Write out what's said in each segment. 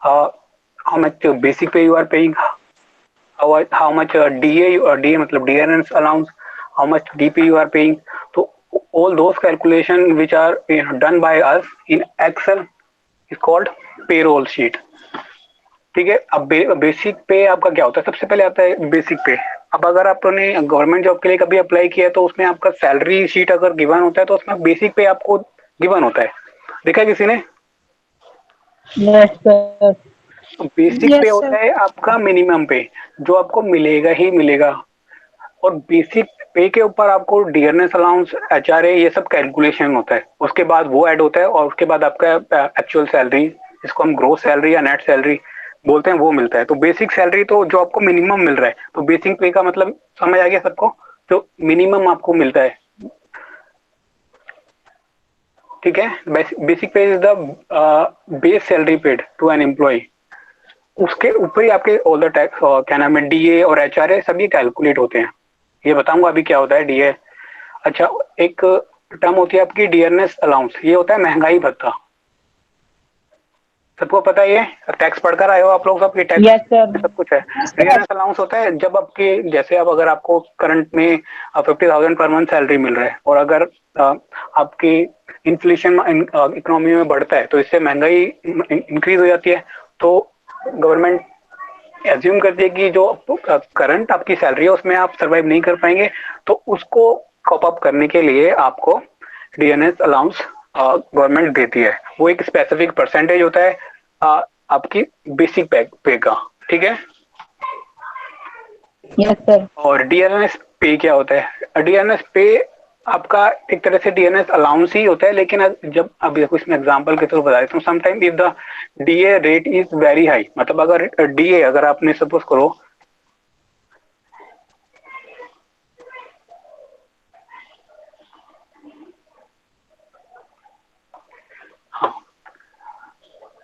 How much basic pay you are paying, how much DA मतलब dearness allowance, how much DP you are paying. So all those calculation which are done by us in Excel is called payroll sheet. ठीक है। अब basic पे आपका क्या होता है, सबसे पहले आता है बेसिक पे। अब अगर आपने गवर्नमेंट जॉब के लिए कभी अप्लाई किया है तो उसमें आपका सैलरी शीट अगर गिवन होता है तो उसमें बेसिक पे आपको गिवन होता है, देखा है किसी ने? Yes sir. बेसिक पे यस होता सर। है आपका मिनिमम पे, जो आपको मिलेगा ही मिलेगा। और बेसिक पे के ऊपर आपको डियरनेस अलाउंस, HRA, ये सब कैलकुलेशन होता है, उसके बाद वो ऐड होता है और उसके बाद आपका एक्चुअल सैलरी, जिसको हम ग्रोस सैलरी या नेट सैलरी बोलते हैं, वो मिलता है। तो बेसिक सैलरी तो जो आपको मिनिमम मिल रहा है, तो बेसिक पे का मतलब समझ आ गया सबको, जो मिनिमम आपको मिलता है। ठीक है। Basic pay is the base salary paid to an employee. उसके ऊपर ही आपके ऑल द टैक्स, क्या नाम है, DA और HRA सभी कैलकुलेट होते हैं। ये बताऊंगा अभी क्या होता है DA। अच्छा, एक टर्म होती है आपकी डियरनेस अलाउंस, ये होता है महंगाई भत्ता। सबको पता है, ये टैक्स पढ़कर आए हो आप लोग, सब ये टैक्स यस सर। सब कुछ है। डियरनेस अलाउंस होता है जब आपके, जैसे अब अगर आपको करंट में 50,000 पर मंथ सैलरी मिल रहा है, और अगर आपकी इन्फ्लेशन इकोनॉमी में बढ़ता है तो इससे महंगाई इंक्रीज हो जाती है। तो गवर्नमेंट एज्यूम करती है कि जो करंट आपकी सैलरी है उसमें आप सरवाइव नहीं कर पाएंगे, तो उसको कॉप अप करने के लिए आपको डीएनएस अलाउंस गवर्नमेंट देती है। वो एक स्पेसिफिक परसेंटेज होता है आपकी बेसिक पे का। ठीक है। Yes sir. और डीएनएस पे क्या होता है? डीएनएस पे आपका एक तरह से डीएनएस अलाउंस ही होता है, लेकिन जब अभी देखो इसमें एग्जांपल के थ्रू बता देता हूँ। Sometime if the DA rate is very high, मतलब अगर डीए, अगर आपने सपोज करो, हाँ,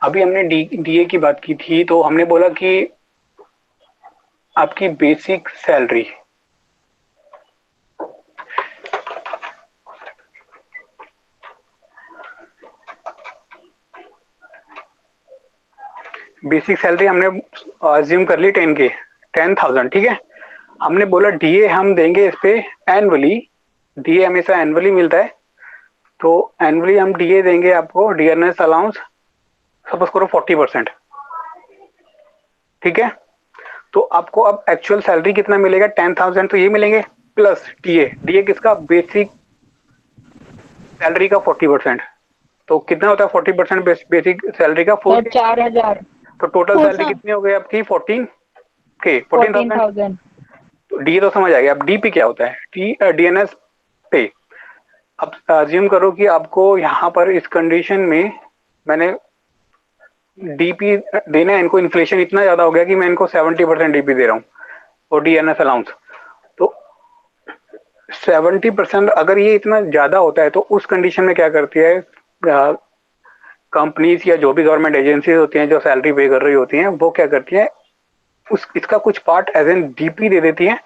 अभी हमने डीए की बात की थी, तो हमने बोला कि आपकी बेसिक सैलरी, बेसिक सैलरी हमने अज्यूम कर ली 10K, 10,000। ठीक है। हमने बोला डीए हम देंगे इस पे एनुअली, डीए हमेशा एनुअली मिलता है, तो एनुअली हम डीए देंगे आपको, डियरनेस अलाउंस सपोज करो 40%। ठीक है। तो आपको अब एक्चुअल सैलरी कितना मिलेगा? 10,000 तो ये मिलेंगे, प्लस डीए। डीए किसका? बेसिक सैलरी का 40%। तो कितना होता है 40% बेसिक सैलरी का? Sir 4K। 4,000। तो टोटल फोर सैलरी था। कितनी हो गई आपकी? 14K, 14,000। 14,000। तो डी तो समझ आ गया। अब डीपी क्या होता है? डीएनएस पे। अब अज्यूम करो कि आपको यहाँ पर इस कंडीशन में मैंने डीपी देना है इनको, इन्फ्लेशन इतना ज्यादा हो गया कि मैं इनको 70% डीपी दे रहा हूँ और डीएनएस अलाउंस। तो 70% अगर ये इतना ज्यादा होता है तो उस कंडीशन में क्या करती है कंपनीज या जो भी गवर्नमेंट एजेंसीज होती हैं जो सैलरी पे कर रही होती हैं, वो क्या करती हैं, उस इसका कुछ पार्ट एज एन डीपी दे देती हैं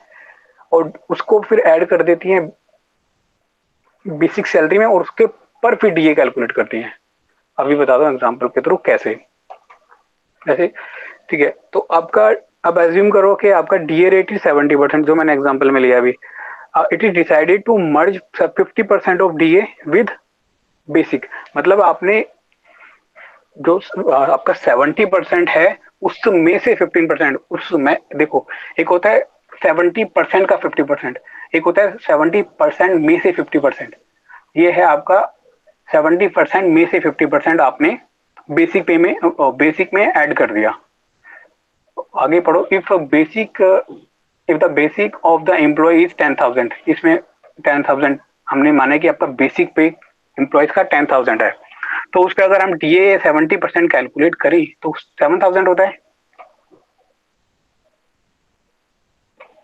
और उसको फिर ऐड कर देती हैं बेसिक सैलरी में, और उसके पर फिर डीए कैलकुलेट करती हैं। अभी बता दो एग्जांपल के थ्रू कैसे। ऐसे, ठीक है। तो आपका, अब एज्यूम करो कि आपका डीए रेट इज 70%, जो मैंने एग्जांपल में लिया अभी। It is decided to merge 50% of DA with basic. मतलब आपने जो आपका 70% है उसमें से 15%, उसमें देखो, एक होता है 70% का 50%, एक होता है 70% में से 50%। ये है आपका 70% में से 50% आपने बेसिक में ऐड कर दिया। आगे पढ़ो। If the basic of the employee is 10,000, इसमें 10,000 हमने माना कि आपका बेसिक पे एम्प्लॉयज का 10,000 है, तो उस पर अगर हम डीए 70% कैलकुलेट करें तो 7,000 होता है।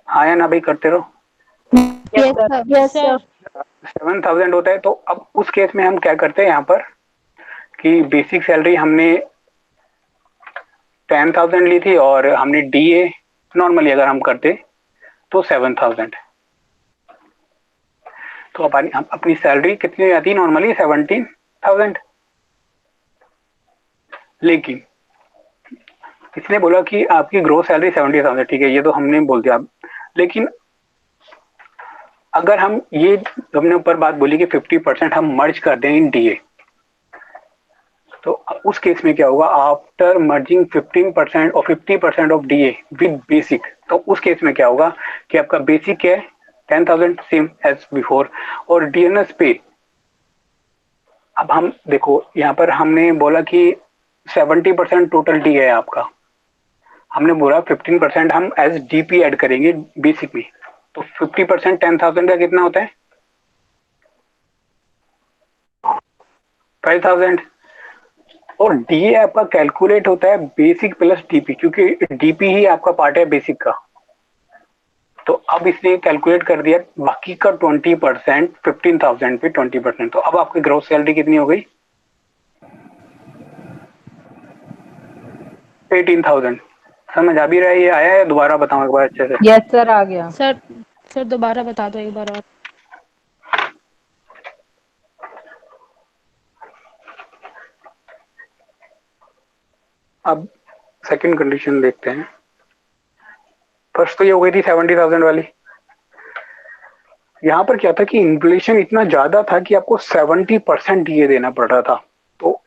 हाँ या ना भाई, करते रहो। Yes yes sir. Sir. Yes sir. 7,000 होता है। तो अब उस केस में हम क्या करते हैं यहाँ पर कि बेसिक सैलरी हमने 10,000 ली थी और हमने डीए नॉर्मली अगर हम करते तो 7,000। तो अपनी सैलरी कितनी आती है नॉर्मली? 17,000। लेकिन इसने बोला कि आपकी ग्रोस सैलरी 70,000, ठीक है, ये तो हमने बोल दिया। लेकिन अगर हम ये, हमने ऊपर बात बोली कि 50% हम मर्ज कर दें इन डीए, तो उस केस में क्या होगा, आफ्टर मर्जिंग 15% और 50% ऑफ डीए विद बेसिक, तो उस केस में क्या होगा कि आपका बेसिक है 10,000 सेम एज बिफोर, और डीएनएस पे, अब हम देखो यहाँ पर हमने बोला कि 70% टोटल डी है आपका, हमने बोला 15% हम एज डीपी ऐड करेंगे बेसिक में, तो 50% 10,000 का कितना होता है, 5,000। और डीए आपका कैलकुलेट होता है बेसिक प्लस डीपी, क्योंकि डीपी ही आपका पार्ट है बेसिक का। तो अब इसने कैलकुलेट कर दिया बाकी का 20%, 15,000 पे 20%, तो अब आपकी ग्रोस सैलरी कितनी हो गई, 18,000। समझ आ भी रहा है, ये आया है, दोबारा बताऊं एक बार अच्छे से। यस सर, आ गया। सर सर दोबारा बता दो एक बार और। अब सेकंड कंडीशन देखते हैं। फर्स्ट तो ये हो गई थी 70,000 वाली। यहाँ पर क्या था कि इन्फ्लेशन इतना ज्यादा था कि आपको 70% डीए देना पड़ रहा था, तो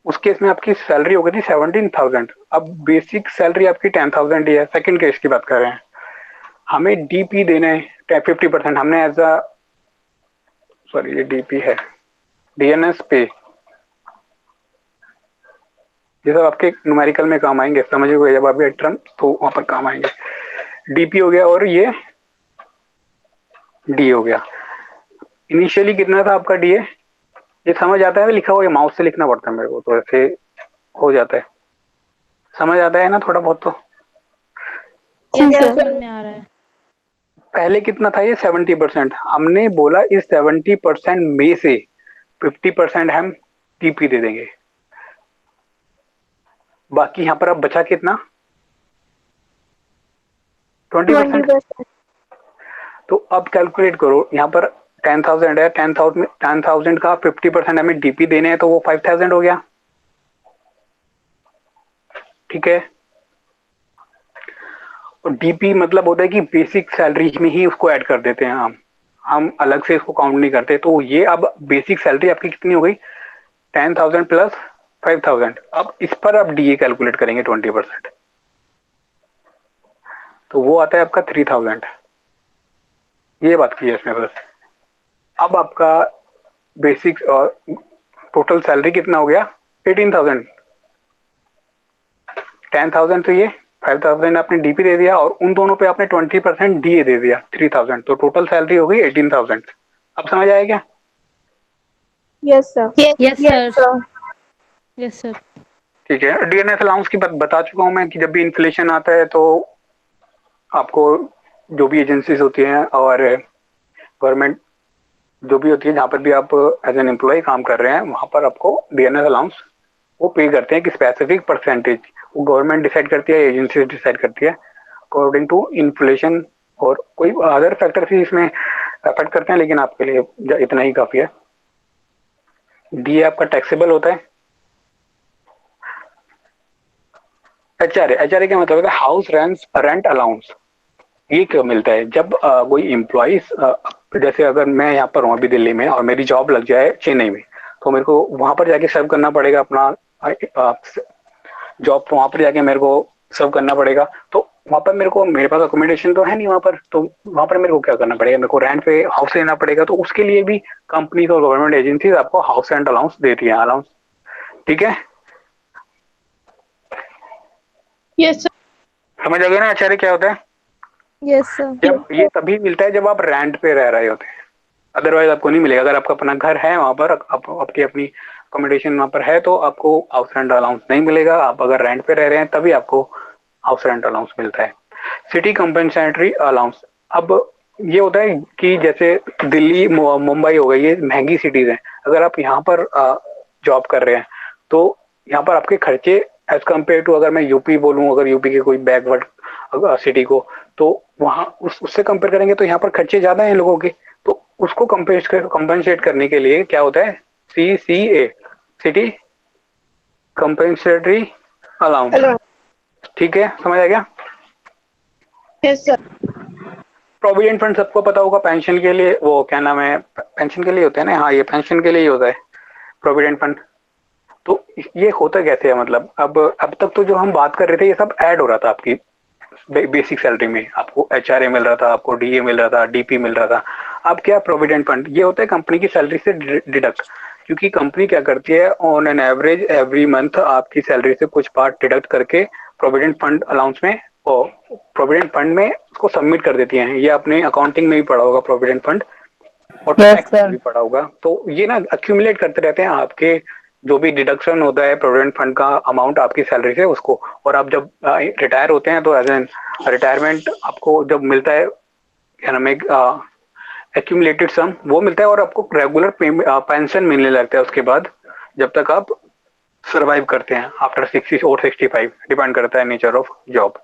उस केस में आपकी सैलरी हो गई थी 17,000। अब बेसिक सैलरी आपकी 10,000 ही है, सेकंड केस की बात कर रहे हैं, हमें डीपी देना है 50%, हमने एज अ, सॉरी ये डीपी है, डीएनएस पे, ये सब आपके न्यूमेरिकल में काम आएंगे, समझोगे जब आप ये टर्म, तो वहां पर काम आएंगे। डीपी हो गया और ये डी हो गया। इनिशियली कितना था आपका डीए, ये समझ आता है लिखा हुआ, ये माउस से लिखना पड़ता है मेरे को, तो ऐसे हो जाता है, समझ आता है ना थोड़ा बहुत तो। यस ठीक सर है। समझ में आ रहा है। पहले कितना था ये 70%, हमने बोला इस 70% में से 50% हम टीपी दे देंगे, बाकी यहाँ पर अब बचा कितना, 20%। 20%। तो अब कैलकुलेट करो, यहाँ पर 10,000 है, 10,000 का 50% हमें डीपी देने हैं, तो वो 5,000 हो गया, ठीक है। और डीपी मतलब होता है कि बेसिक सैलरी में ही उसको ऐड कर देते हैं हम अलग से इसको काउंट नहीं करते। तो ये अब बेसिक सैलरी आपकी कितनी हो गई, 10,000 प्लस 5,000। अब इस पर आप डीए कैलकुलेट करेंगे 20%, तो वो आता है आपका 3,000। ये बात की है इसमें बस। अब आपका बेसिक और टोटल सैलरी कितना हो गया, 18,000। 10,000 तो ये, 5,000 आपने डीपी दे दिया, और उन दोनों पे आपने 20% डीए दे दिया 3,000, तो टोटल सैलरी हो गई 18,000। अब समझ आया क्या, yes sir. Yes yes sir. Sir. Yes sir. ठीक है। डीएनएस अलाउंस की बात बता चुका हूं मैं कि जब भी इन्फ्लेशन आता है तो आपको जो भी एजेंसीज होती हैं और गवर्नमेंट जो भी होती है, जहाँ पर भी आप एज एन एम्प्लॉय काम कर रहे हैं, वहां पर आपको डीएनएस अलाउंस वो पे करते हैं कि स्पेसिफिक परसेंटेज, वो गवर्नमेंट डिसाइड करती है, एजेंसी डिसाइड करती है अकॉर्डिंग टू इन्फ्लेशन, और कोई अदर फैक्टर भी इसमें अफेक्ट करते हैं, लेकिन आपके लिए इतना ही काफी है। डी आपका टैक्सेबल होता है। एचआरए क्या मतलब होता है, हाउस रेंट अलाउंस। ये क्यों मिलता है जब कोई एम्प्लॉइज, जैसे अगर मैं यहाँ पर हूँ अभी दिल्ली में और मेरी जॉब लग जाए चेन्नई में, तो मेरे को वहां पर जाके सर्व करना पड़ेगा अपना जॉब, तो वहां पर जाके मेरे को सर्व करना पड़ेगा। तो वहां पर मेरे पास अकोमोडेशन तो है नहीं वहां पर, तो वहां पर मेरे को क्या करना पड़ेगा, मेरे को रेंट पे हाउस लेना पड़ेगा, तो उसके लिए भी कंपनी और गवर्नमेंट एजेंसीज आपको हाउस रेंट अलाउंस देती है, अलाउंस, ठीक है। Yes sir. समझ आ गया ना आचार्य क्या होता है। Yes sir. जब ये तभी मिलता है जब आप रेंट पे रह रहे होते हैं, अदरवाइज आपको नहीं मिलेगा। अगर आपका अपना घर है वहां पर, आपकी अपनी अकोमोडेशन वहां पर है, तो आपको हाउस रेंट अलाउंस नहीं मिलेगा। आप अगर रेंट पे रह रहे हैं तभी आपको हाउस रेंट अलाउंस मिलता है। सिटी कंपेंसेटरी अलाउंस, अब ये होता है कि जैसे दिल्ली मुंबई हो गई, ये महंगी सिटीज हैं, अगर आप यहाँ पर जॉब कर रहे हैं तो यहाँ पर आपके खर्चे एज कम्पेयर टू, अगर मैं यूपी बोलूँ, अगर यूपी के कोई बैकवर्ड सिटी को, तो वहां उससे कंपेयर करेंगे तो यहाँ पर खर्चे ज्यादा हैं लोगों के। तो उसको कंपेंसेट करने के लिए क्या होता है, सी सी ए, सिटी कंपेंसेटरी अलाउंस। ठीक है, समझ आ गया? Yes sir. प्रोविडेंट फंड सबको पता होगा, पेंशन के लिए, वो क्या नाम है, पेंशन के लिए होते हैं ना, हाँ ये पेंशन के लिए ही होता है प्रोविडेंट फंड। तो ये होता कैसे है, मतलब अब तक तो जो हम बात कर रहे थे ये सब ऐड हो रहा था आपकी बेसिक सैलरी में, आपको एचआरए मिल रहा था, आपको डीए मिल रहा था, डीपी मिल रहा था। अब क्या, प्रोविडेंट फंड ये होता है कंपनी की सैलरी से डिडक्ट, क्योंकि कंपनी क्या करती है, on an average every month आपकी सैलरी से कुछ पार्ट डिडक्ट करके प्रोविडेंट फंड अलाउंस में और प्रोविडेंट फंड में उसको सबमिट कर देती हैं। ये आपने अकाउंटिंग में भी पढ़ा होगा प्रोविडेंट फंड, और यस टैक्स में सर। भी पढ़ा होगा। तो ये ना अक्यूमुलेट करते रहते हैं आपके जो भी डिडक्शन होता है प्रोविडेंट फंड का अमाउंट आपकी सैलरी से उसको, और आप जब रिटायर होते हैं तो एज एन रिटायरमेंट आपको जब मिलता है क्या नाम है, एक्यूमुलेटेड सम वो मिलता है, और आपको रेगुलर पेंशन मिलने लगता है उसके बाद, जब तक आप सरवाइव करते हैं आफ्टर 60 और 65, डिपेंड करता है नेचर ऑफ जॉब।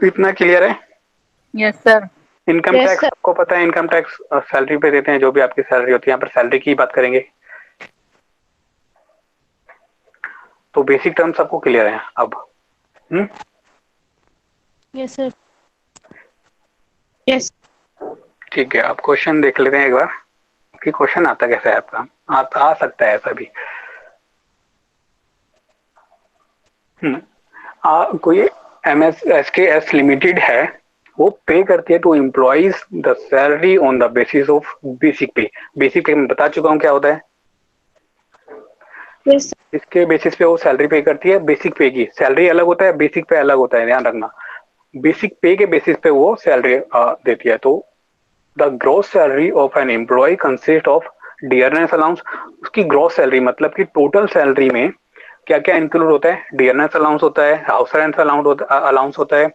इतना क्लियर है? Yes sir. इनकम टैक्स आपको पता है, इनकम टैक्स सैलरी पे देते हैं, जो भी आपकी सैलरी होती है, यहाँ पर सैलरी की बात करेंगे। तो बेसिक टर्म सबको क्लियर है अब? Yes sir. यस। ठीक है, अब क्वेश्चन देख लेते हैं एक बार कि क्वेश्चन आता कैसा है आपका। आ सकता है ऐसा भी। कोई MSSKS लिमिटेड है, वो पे करती है to employees the salary on the basis of basic pay. Basic pay मैं बता चुका हूँ क्या होता है। यस। इसके बेसिस पे वो सैलरी पे करती है। बेसिक पे की सैलरी अलग होता है, बेसिक पे अलग होता है, ध्यान रखना। बेसिक पे के बेसिस पे वो सैलरी देती है। तो the gross salary of an employee consist of dearness allowance. उसकी ग्रॉस सैलरी मतलब कि टोटल सैलरी में क्या क्या इंक्लूड होता है, डियरनेस अलाउंस होता है, हाउस रेंट अलाउंस होता है,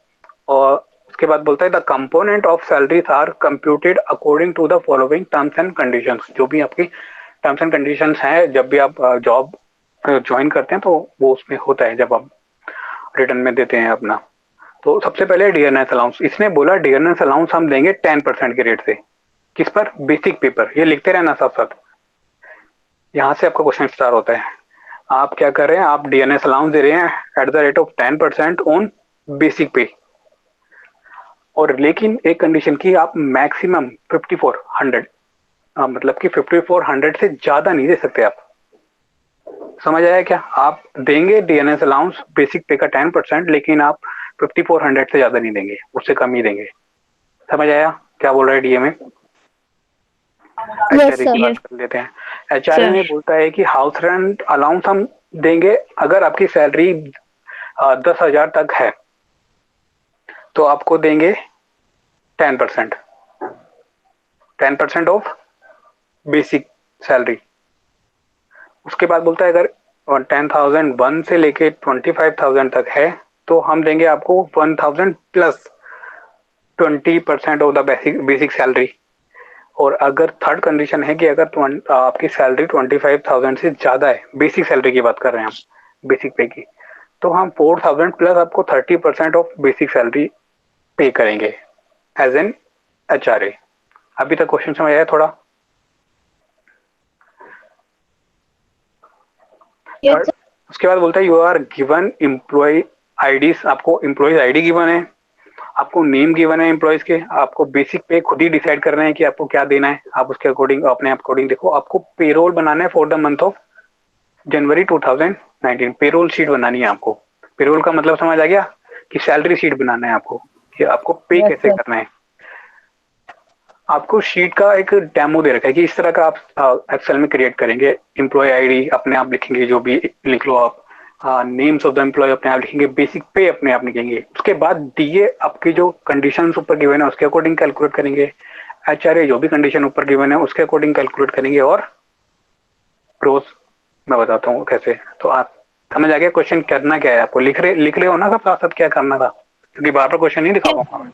और उसके बाद बोलता है the component of salaries are computed according to the following terms and conditions. जो भी आपकी टर्म्स एंड कंडीशंस हैं जब भी आप जॉब ज्वाइन करते हैं तो वो उसमें होता है, जब आप रिटर्न में देते हैं अपना। तो सबसे पहले डियरनेस अलाउंस, इसने बोला डियरनेस अलाउंस हम देंगे 10% के रेट से। किस पर? बेसिक पे पर। ये लिखते रहना साथ साथ, यहाँ से आपका क्वेश्चन स्टार्ट होता है। आप क्या कर रहे हैं, आप डीएनएस अलाउंस दे रहे हैं at the rate of 10% on basic पे, और लेकिन एक कंडीशन की, आप मैक्सिमम 5400, मतलब कि 5400 से ज्यादा नहीं दे सकते आप। समझ आया क्या? आप देंगे डीएनएस अलाउंस बेसिक पे का 10%, लेकिन आप 5400 से ज्यादा नहीं देंगे, उससे कम ही देंगे। समझ आया क्या बोल रहा है डीए में? यस एचआरए की सर। बात कर लेते हैं। एचआरए में बोलता है कि हाउस रेंट अलाउंस हम देंगे अगर आपकी सैलरी 10,000 तक है, तो आपको देंगे 10%, 10% ऑफ बेसिक सैलरी। उसके बाद बोलता है अगर 10,001 से लेके 25,000 तक है, तो हम देंगे आपको 1,000 plus 20% of the basic basic salary. और अगर थर्ड कंडीशन है कि अगर आपकी सैलरी 25,000 से ज्यादा है, बेसिक सैलरी की बात कर रहे हैं हम, बेसिक पे की, तो हम 4,000 प्लस आपको 30% ऑफ बेसिक सैलरी पे करेंगे एज एन एचआरए। अभी तक क्वेश्चन समझ आया थोड़ा? Third, yes. उसके बाद बोलता है you are given employee IDs. आपको एम्प्लॉयज आईडी गिवन है, आपको नेम गिवन है एम्प्लॉयज के, आपको बेसिक पे खुद ही डिसाइड करना है कि आपको क्या देना है। आप उसके अकॉर्डिंग अपने अकॉर्डिंग देखो। आपको पेरोल बनाना है for the month of January 2019। Payroll sheet बनानी है आपको। पेरोल का मतलब समझ आ गया कि सैलरी शीट बनाना है आपको, कि आपको पे यस कैसे सर। करना है। आपको शीट का एक डेमो दे रखा है कि इस तरह का आप एक्सेल में क्रिएट करेंगे। एम्प्लॉय आईडी अपने आप लिखेंगे, जो भी लिख लो आप, नेम्स ऑफ द एम्प्लॉय अपने आप लिखेंगे, बेसिक पे अपने आप लिखेंगे। उसके बाद डीए आपकी जो कंडीशन ऊपर गिवन है उसके अकॉर्डिंग कैलकुलेट करेंगे, एचआरए जो भी कंडीशन ऊपर गिवन है उसके अकॉर्डिंग कैलकुलेट करेंगे, और ग्रोथ मैं बताता हूँ कैसे। तो आप समझ आ गया क्वेश्चन करना क्या है आपको? लिख रहे हो ना सब साथ साथ क्या करना था, क्योंकि बार बार क्वेश्चन नहीं दिखा पाऊंगा मैं।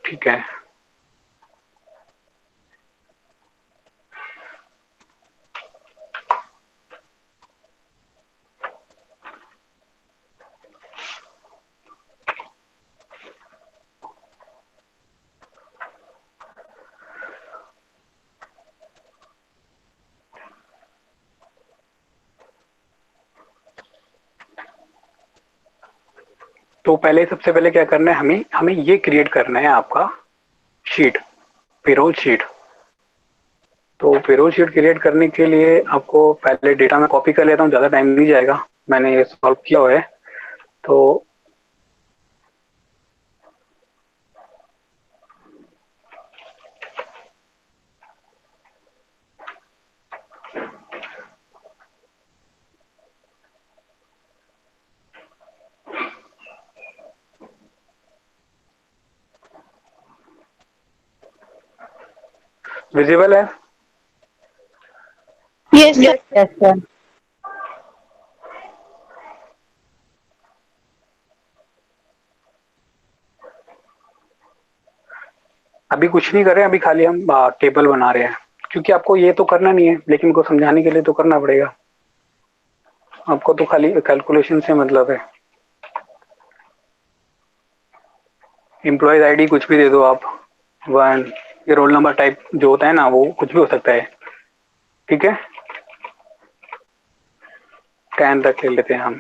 ठीक है, तो पहले सबसे पहले क्या करना है, हमें हमें ये क्रिएट करना है आपका शीट, पेरोल शीट। तो पेरोल शीट क्रिएट करने के लिए आपको पहले डेटा में कॉपी कर लेता हूँ, ज़्यादा टाइम नहीं जाएगा, मैंने ये सॉल्व किया हुआ है। तो विजिबल है? Yes, sir. Yes, sir. अभी कुछ नहीं कर रहे हैं, अभी खाली हम टेबल बना रहे हैं, क्योंकि आपको ये तो करना नहीं है, लेकिन को समझाने के लिए तो करना पड़ेगा। आपको तो खाली कैलकुलेशन से मतलब है। एम्प्लॉयज आईडी कुछ भी दे दो आप, वन, ये रोल नंबर टाइप जो होता है ना, वो कुछ भी हो सकता है, ठीक है। 10 तक ले लेते हैं हम।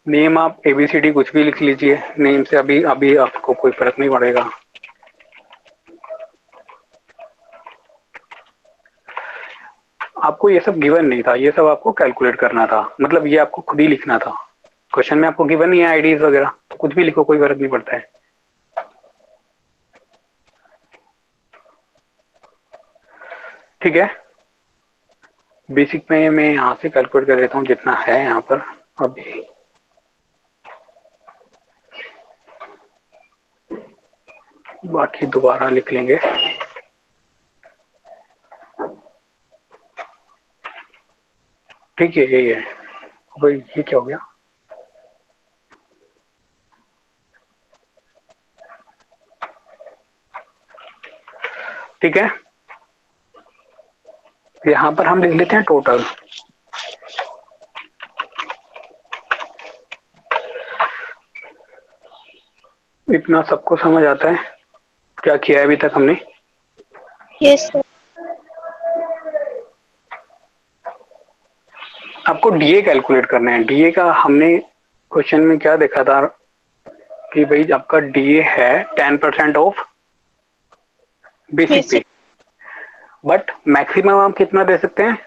नेम आप ABCD कुछ भी लिख लीजिए, नेम से अभी अभी आपको कोई फर्क नहीं पड़ेगा। आपको ये सब गिवन नहीं था, ये सब आपको कैलकुलेट करना था, मतलब ये आपको खुद ही लिखना था। क्वेश्चन में आपको गिवन नहीं है आईडीज वगैरह, तो कुछ भी लिखो, कोई फर्क नहीं पड़ता है। ठीक है, बेसिक में मैं यहाँ से कैलकुलेट कर देता हूँ जितना है यहाँ पर अभी। बाकी दोबारा लिख लेंगे। ठीक है, यही है भाई। ये क्या हो गया? ठीक है, यहाँ पर हम लिख लेते हैं टोटल। इतना सबको समझ आता है क्या किया है अभी तक हमने? Yes, sir. आपको डीए कैलकुलेट करना है। डीए का हमने क्वेश्चन में क्या देखा था कि भाई आपका डीए है 10% ऑफ बेसिक पे, बट मैक्सिमम आप कितना दे सकते हैं?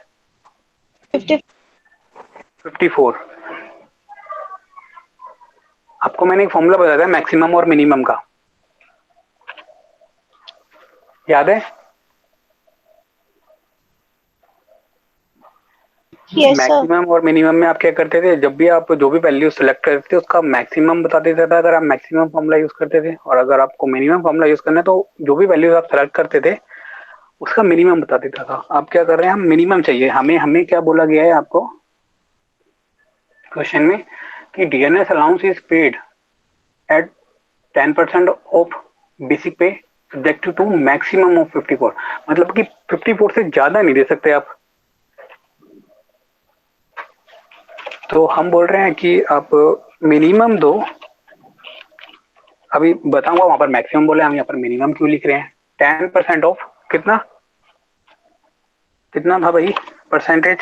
54। आपको मैंने एक फॉर्मूला बताया था मैक्सिमम और मिनिमम का, याद है? Yes, sir. मैक्सिमम और मिनिमम में आप क्या करते थे, जब भी आप जो भी वैल्यू सेलेक्ट करते थे उसका मैक्सिमम बता देता था अगर आप मैक्सिमम फॉर्मूला यूज करते थे, और अगर आपको मिनिमम फॉर्मूला यूज करना है तो जो भी वैल्यूज आप सेलेक्ट करते थे उसका मिनिमम बता देता था। आप क्या कर रहे हैं, हम मिनिमम चाहिए हमें। हमें क्या बोला गया है आपको क्वेश्चन में कि DNS allowance is paid at 10% of basic pay subject to maximum of 54। मतलब कि 54 से ज्यादा नहीं दे सकते आप। तो हम बोल रहे हैं कि आप मिनिमम दो। अभी बताऊंगा, वहां पर मैक्सिमम बोले, हम यहाँ पर मिनिमम क्यों लिख रहे हैं। 10% ऑफ कितना कितना था भाई परसेंटेज?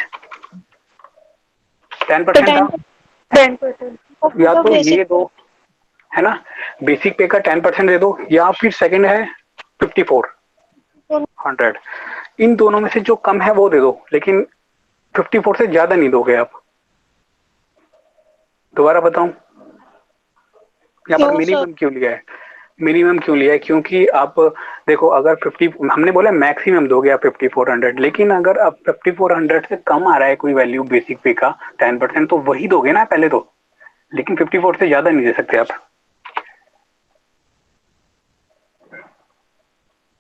10% था। 10%. या तो ये दो है ना, बेसिक पे का 10% दे दो, या फिर सेकंड है 54 100। इन दोनों में से जो कम है वो दे दो, लेकिन 54 से ज्यादा नहीं दोगे आप। दोबारा बताऊं, यहाँ पर No, sir. मिनिमम क्यों लिया है? मिनिमम क्यों लिया है, क्योंकि आप देखो, अगर 50 हमने बोला मैक्सिमम दोगे आप 5400, लेकिन अगर आप 5400 से कम आ रहा है कोई वैल्यू बेसिक पे का 10%, तो वही दोगे ना पहले तो, लेकिन 54 से ज्यादा नहीं दे सकते आप।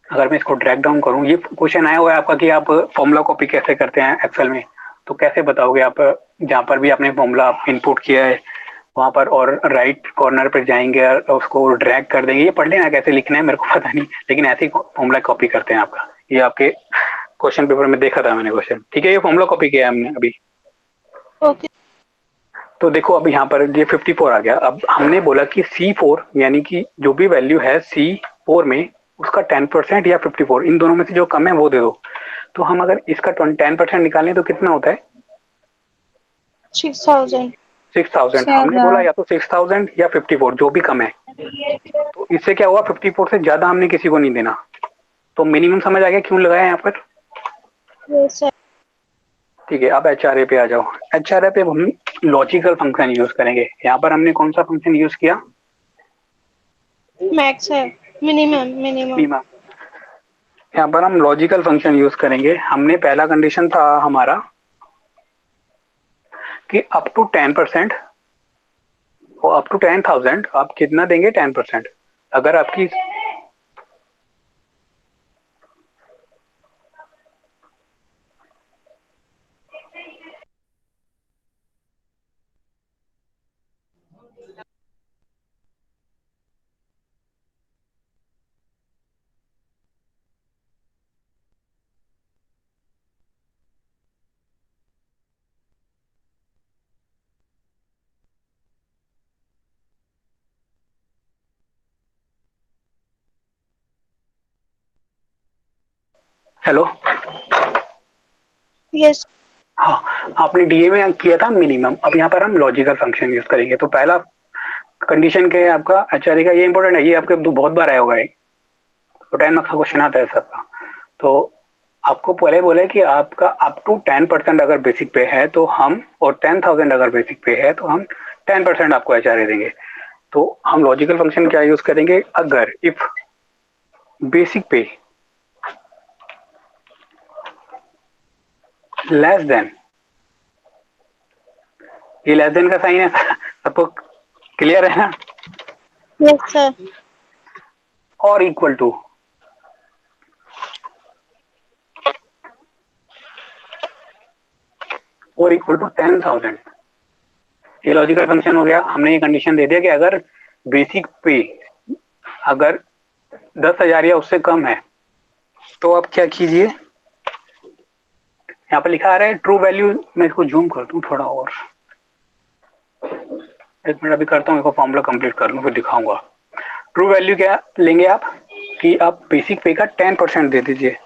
अगर मैं इसको ड्रैग डाउन करूं, ये क्वेश्चन आया हुआ है आपका कि आप फॉर्मूला कॉपी कैसे करते हैं एक्सेल में, तो कैसे बताओगे आप? जहां पर भी आपने फॉर्मूला इनपुट किया है वहां पर, और राइट कॉर्नर पर जाएंगे और उसको ड्रैग कर देंगे। ये पढ़ लेना कैसे लिखना है, मेरे को पता नहीं, लेकिन ऐसे ही फॉर्मूला कॉपी करते हैं आपका। ये आपके क्वेश्चन पेपर में देखा था मैंने क्वेश्चन, ठीक है। ये फॉर्मूला कॉपी किया है हमने अभी। Okay. तो देखो अब यहाँ पर ये 54 आ गया। अब हमने बोला कि C4 यानी कि जो भी वैल्यू है C4 में उसका 10% या 54, इन दोनों में से जो कम है वो दे दो। तो हम अगर इसका 10% निकालें तो कितना होता है? 6,000। 6,000। हमने बोला या तो 6,000 या 54, जो भी कम है। तो इससे क्या हुआ, 54 से ज्यादा हमने किसी को नहीं देना। तो मिनिमम समझ आ गया क्यों लगाया यहाँ पर? Yes sir. ठीक है, अब एचआरए पे आ जाओ। एचआरए पे हम लॉजिकल फंक्शन यूज करेंगे। यहाँ पर हमने कौन सा फंक्शन यूज किया? मैक्स है, मिनिमम मिनिमम। मिनिमम। यहाँ पर हम लॉजिकल फंक्शन यूज करेंगे। हमने पहला कंडीशन था हमारा कि अप टू 10% और अप टू 10,000 आप कितना देंगे? 10%। अगर आपकी हेलो, यस। हाँ, आपने डीए में किया था मिनिमम, अब यहाँ पर हम लॉजिकल फंक्शन यूज करेंगे। तो पहला कंडीशन क्या है आपका एचआरए का? ये इंपॉर्टेंट है, ये आपके बहुत बार आया होगा ये। तो 10 मार्क्स का क्वेश्चन आता है सबका। तो आपको पहले बोले कि आपका अप टू 10% अगर बेसिक पे है तो हम, और 10,000 अगर बेसिक पे है तो हम 10% आपको एचआरए देंगे। तो हम लॉजिकल फंक्शन क्या यूज करेंगे? अगर इफ बेसिक पे लेस देन, ये लेस देन का साइन है सबको क्लियर है ना? Yes sir. और इक्वल टू, और इक्वल टू 10,000, ये लॉजिकल फंक्शन हो गया। हमने ये कंडीशन दे दिया कि अगर बेसिक पे अगर 10,000 या उससे कम है तो आप क्या कीजिए, यहाँ पर लिखा आ रहा है ट्रू वैल्यू। मैं इसको जूम कर दूं थोड़ा और, एक मिनट अभी करता हूँ, इसको फॉर्मूला कंप्लीट कर लूँ फिर दिखाऊंगा। ट्रू वैल्यू क्या लेंगे आप कि आप बेसिक पे का 10% दे दीजिए,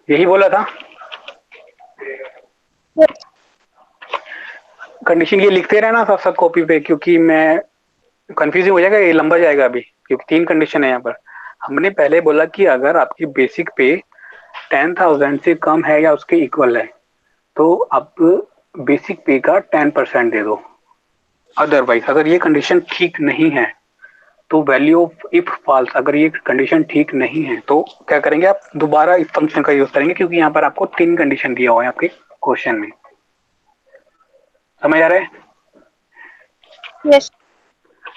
यही बोला था। कंडीशन ये लिखते रहना साथ साथ कॉपी पे, क्योंकि मैं कंफ्यूजिंग हो जाएगा, ये लंबा जाएगा अभी, क्योंकि 3 कंडीशन है यहाँ पर। हमने पहले बोला कि अगर आपकी बेसिक पे 10,000 से कम है या उसके इक्वल है तो आप बेसिक पे का 10% दे दो। अदरवाइज अगर ये कंडीशन ठीक नहीं है तो वैल्यू ऑफ इफ फॉल्स, अगर ये कंडीशन ठीक नहीं है तो क्या करेंगे आप? दोबारा इस फंक्शन का यूज करेंगे, क्योंकि यहाँ पर आपको 3 कंडीशन दिया हुआ है आपके क्वेश्चन में। समझ आ रहा है? यस।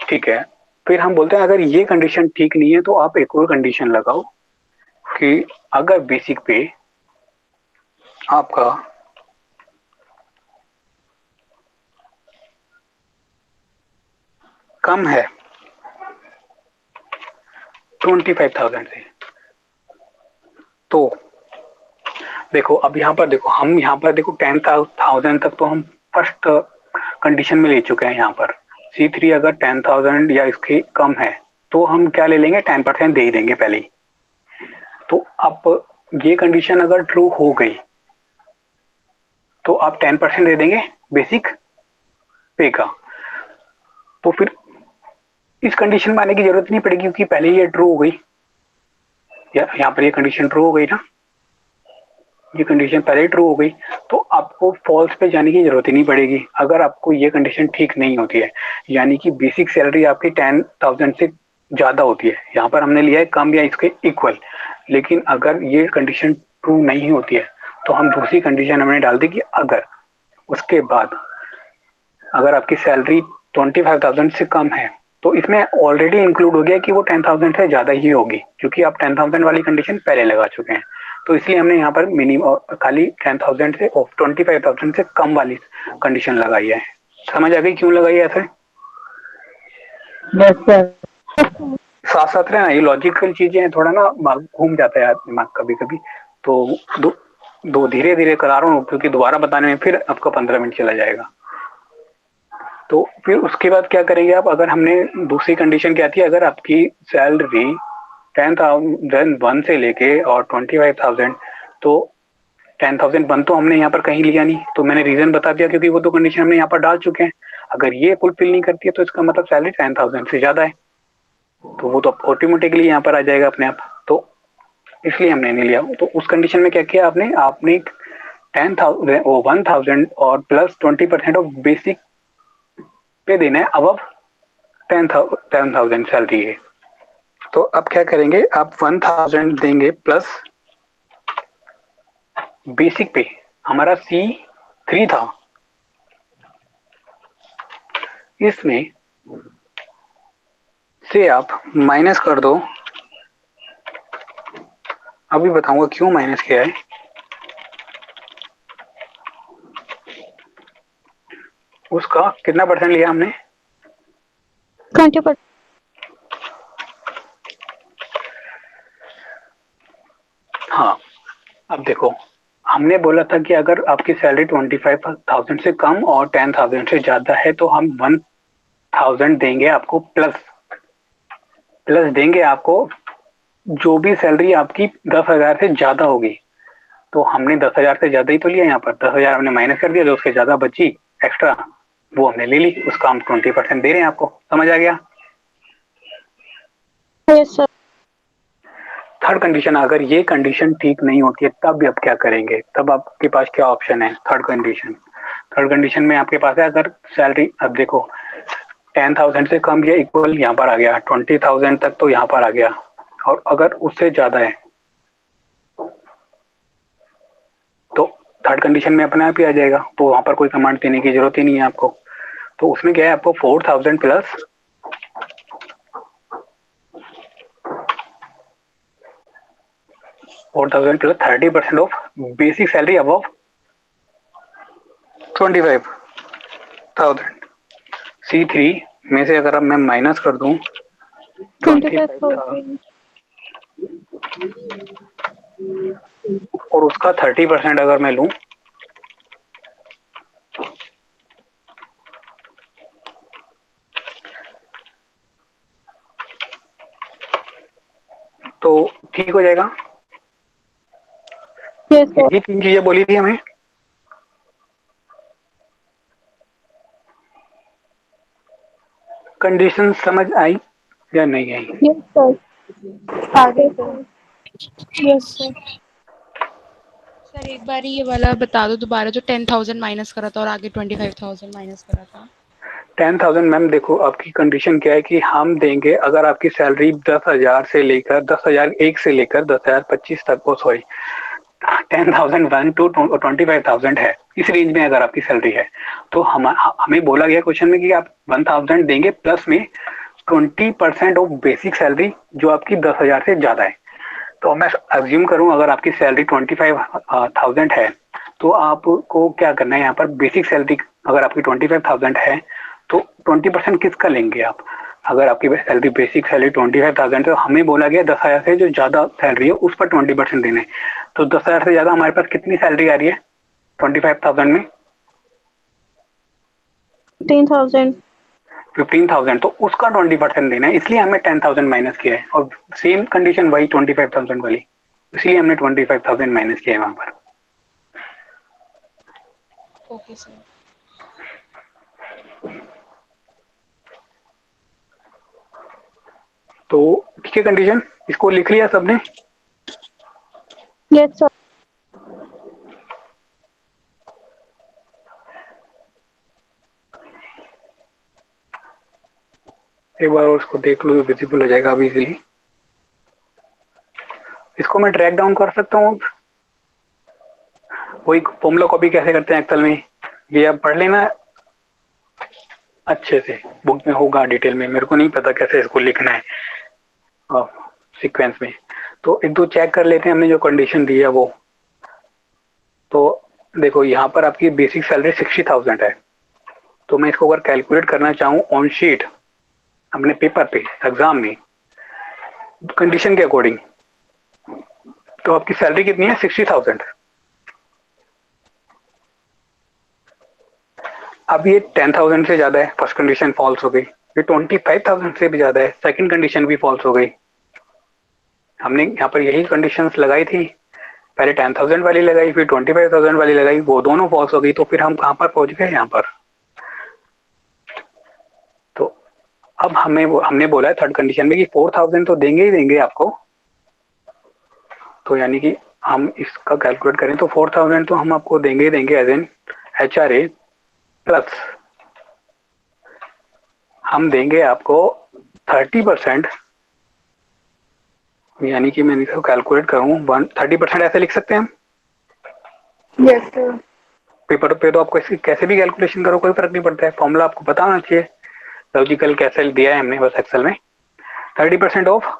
ठीक है, फिर हम बोलते हैं अगर ये कंडीशन ठीक नहीं है तो आप एक और कंडीशन लगाओ कि अगर बेसिक पे आपका कम है 25,000 से, तो देखो अब यहाँ पर देखो, हम यहाँ पर देखो 10,000 तक तो हम फर्स्ट कंडीशन में ले चुके हैं। यहाँ पर C3 अगर 10,000 या इसके कम है तो हम क्या ले लेंगे? 10% दे ही देंगे पहले ही। तो अब ये कंडीशन अगर ट्रू हो गई तो आप 10% दे देंगे बेसिक पे का। तो फिर इस कंडीशन में आने की जरूरत नहीं पड़ेगी, क्योंकि पहले ये ट्रू हो गई। यहाँ पर ये कंडीशन ट्रू हो गई ना, ये कंडीशन पहले ट्रू हो गई, तो आपको फॉल्स पे जाने की जरूरत ही नहीं पड़ेगी अगर आपको ये कंडीशन ठीक नहीं होती है। यानी कि बेसिक सैलरी आपकी 10,000 से ज्यादा होती है, यहाँ पर हमने लिया है कम या इसके इक्वल। लेकिन अगर ये कंडीशन ट्रू नहीं होती है तो हम दूसरी कंडीशन हमने डाल दी कि अगर उसके बाद अगर आपकी सैलरी 25,000 से कम है तो इसमें ऑलरेडी इंक्लूड हो गया कि वो 10,000 से ज्यादा ही होगी, क्योंकि आप 10,000 वाली कंडीशन पहले लगा चुके हैं। तो इसलिए हमने यहाँ पर मिनिमम खाली 10,000 से और 25,000 से कम वाली कंडीशन लगाई है। समझ आ गई क्यों लगाई है ऐसे? Yes sir. साथ साथ रहना, ये लॉजिकल चीजें हैं, थोड़ा ना घूम जाता है दिमाग कभी कभी। तो दो दो धीरे धीरे करा रहा हूँ, क्योंकि दोबारा बताने में फिर आपका 15 मिनट चला जाएगा। तो फिर उसके बाद क्या करेंगे आप? अगर हमने दूसरी कंडीशन क्या थी, अगर आपकी सैलरी 10,001 से लेके और 25,000, तो 10,001 तो हमने यहाँ पर कहीं लिया नहीं, तो मैंने रीजन बता दिया क्योंकि वो तो कंडीशन हमने यहाँ पर डाल चुके हैं। अगर ये फुलफिल नहीं करती है तो इसका मतलब सैलरी 10,000 से ज्यादा है, तो वो तो ऑटोमेटिकली यहाँ पर आ जाएगा अपने आप, तो इसलिए हमने नहीं लिया। तो उस कंडीशन में क्या किया आपने, 1,000 और प्लस 20% ऑफ बेसिक पे देना है अब 10,000 सैलरी है। तो अब क्या करेंगे, आप 1,000 देंगे प्लस बेसिक पे, हमारा C3 था, इसमें से आप माइनस कर दो। अभी बताऊंगा क्यों माइनस किया है। उसका कितना परसेंट लिया हमने, 20%. हाँ अब देखो, हमने बोला था कि अगर आपकी सैलरी 25,000 से कम और 10,000 से ज्यादा है तो हम 1,000 देंगे आपको, प्लस देंगे आपको जो भी सैलरी आपकी 10,000 से ज्यादा होगी। तो हमने 10,000 से ज्यादा ही तो लिया, यहाँ पर 10,000 हमने माइनस कर दिया, जो उससे ज्यादा बची एक्स्ट्रा वो हमने ले ली, उसका हम 20% दे रहे हैं आपको। समझ आ गया? Yes, sir. थर्ड कंडीशन, अगर ये कंडीशन ठीक नहीं होती है तब अब क्या करेंगे, तब आपके पास क्या ऑप्शन है? थर्ड कंडीशन में आपके पास है, अगर सैलरी, अब देखो 10,000 से कम या इक्वल यहाँ पर आ गया, 20,000 तक तो यहाँ पर आ गया, और अगर उससे ज्यादा है तो थर्ड कंडीशन में अपने आप ही आ जाएगा, तो वहां पर कोई कमांड देने की जरूरत ही नहीं है आपको। तो उसमें क्या है, आपको 4,000 plus 30% of basic salary above 25,000। C3 में से अगर अब मैं माइनस कर दूं 25,000 और उसका 30% अगर मैं लूं तो ठीक हो जाएगा। Yes, sir. यही 3 चीजें बोली थी हमें। कंडीशन समझ आई या नहीं आई? Yes, sir. आगे sir. Yes, sir. सर एक बार ये वाला बता दो दोबारा, जो 10,000 माइनस करा था और आगे 25,000 माइनस करा था। 10,000 मैम देखो, आपकी कंडीशन क्या है कि हम देंगे, अगर आपकी सैलरी 10,000 से लेकर 10,001 से लेकर 10,025 तक, ओ सॉरी 10,001 टू 25,000 है, इस रेंज में अगर आपकी सैलरी है, तो हमें बोला गया क्वेश्चन में कि आप 1,000 देंगे प्लस में 20% ऑफ बेसिक सैलरी जो आपकी 10,000 से ज्यादा है। तो मैं अज्यूम करूं अगर आपकी सैलरी 25,000 है तो आपको क्या करना है, यहाँ पर बेसिक सैलरी अगर आपकी 25,000 है तो 20% किसका लेंगे आप? अगर आपकी सैलरी बेसिक सैलरी 25,000 है तो हमें बोला गया 10,000 से जो ज्यादा सैलरी है उस पर 20% देना है। तो 10,000 से ज्यादा हमारे पास कितनी सैलरी आ रही है 25,000 में? 15,000. 15,000, तो उसका 20% देना है, इसलिए हमें 10,000 माइनस किया है। और सेम कंडीशन वही 25,000 वाली, इसलिए हमने 25,000 माइनस किया है वहां पर। Okay sir. तो ठीक है कंडीशन, इसको लिख लिया सबने? Yes, sir. एक बार और इसको देख लो, विजिबल हो जाएगा अभी इजीली। इसको मैं ट्रैक डाउन कर सकता हूँ, वही फॉर्मूला कॉपी कैसे करते हैं एक्सेल में, ये आप पढ़ लेना अच्छे से, बुक में होगा डिटेल में, मेरे को नहीं पता कैसे इसको लिखना है सीक्वेंस में। तो एक दो चेक कर लेते हैं हमने जो कंडीशन दी है वो। तो देखो यहाँ पर आपकी बेसिक सैलरी 60,000 है, तो मैं इसको अगर कैलकुलेट करना चाहूँ ऑन शीट अपने पेपर पे एग्जाम में कंडीशन के अकॉर्डिंग, तो आपकी सैलरी कितनी है 60,000। अब ये 10,000 से ज्यादा है, फर्स्ट कंडीशन फॉल्स हो गई। ये 25,000 से भी ज्यादा है, सेकंड कंडीशन भी फॉल्स हो गई। हमने यहाँ पर यही कंडीशंस लगाई थी, पहले 10,000 वाली लगाई, फिर 25,000 वाली लगाई, वो दोनों फॉल्स हो गई, तो फिर हम कहाँ पर पहुंच गए यहाँ पर। तो अब हमने बोला है थर्ड कंडीशन में कि 4,000 तो देंगे ही देंगे आपको, तो यानी कि हम इसका कैलकुलेट करें तो 4,000 तो हम आपको देंगे ही देंगे एज एन HRA, प्लस हम देंगे आपको 30%, यानी कि मैं इसको कैलकुलेट करूँ 30% ऐसे लिख सकते हैं हम। Yes sir. पेपर पे तो आपको कैसे भी कैलकुलेशन करो कोई फर्क नहीं पड़ता है, फॉर्मूला आपको पता होना चाहिए, लॉजिकल कैसे दिया है हमने बस एक्सेल में। 30% ऑफ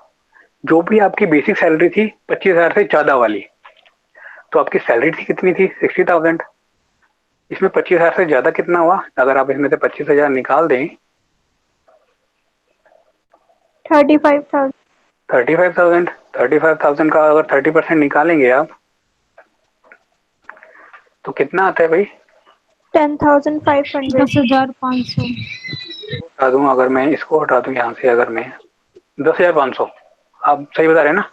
जो भी आपकी बेसिक सैलरी थी 25,000 से ज्यादा वाली, तो आपकी सैलरी थी कितनी थी 60,000, इसमें 25,000 से ज्यादा कितना हुआ, अगर आप इसमें से 25,000 निकाल दें 35,000। 35,000, 35,000 का अगर 30% निकालेंगे आप तो कितना आता है भाई? 10,500। 10,500। हटा दूं, अगर मैं इसको हटा दूं यहाँ से, अगर मैं 10,500, आप सही बता रहे हैं ना,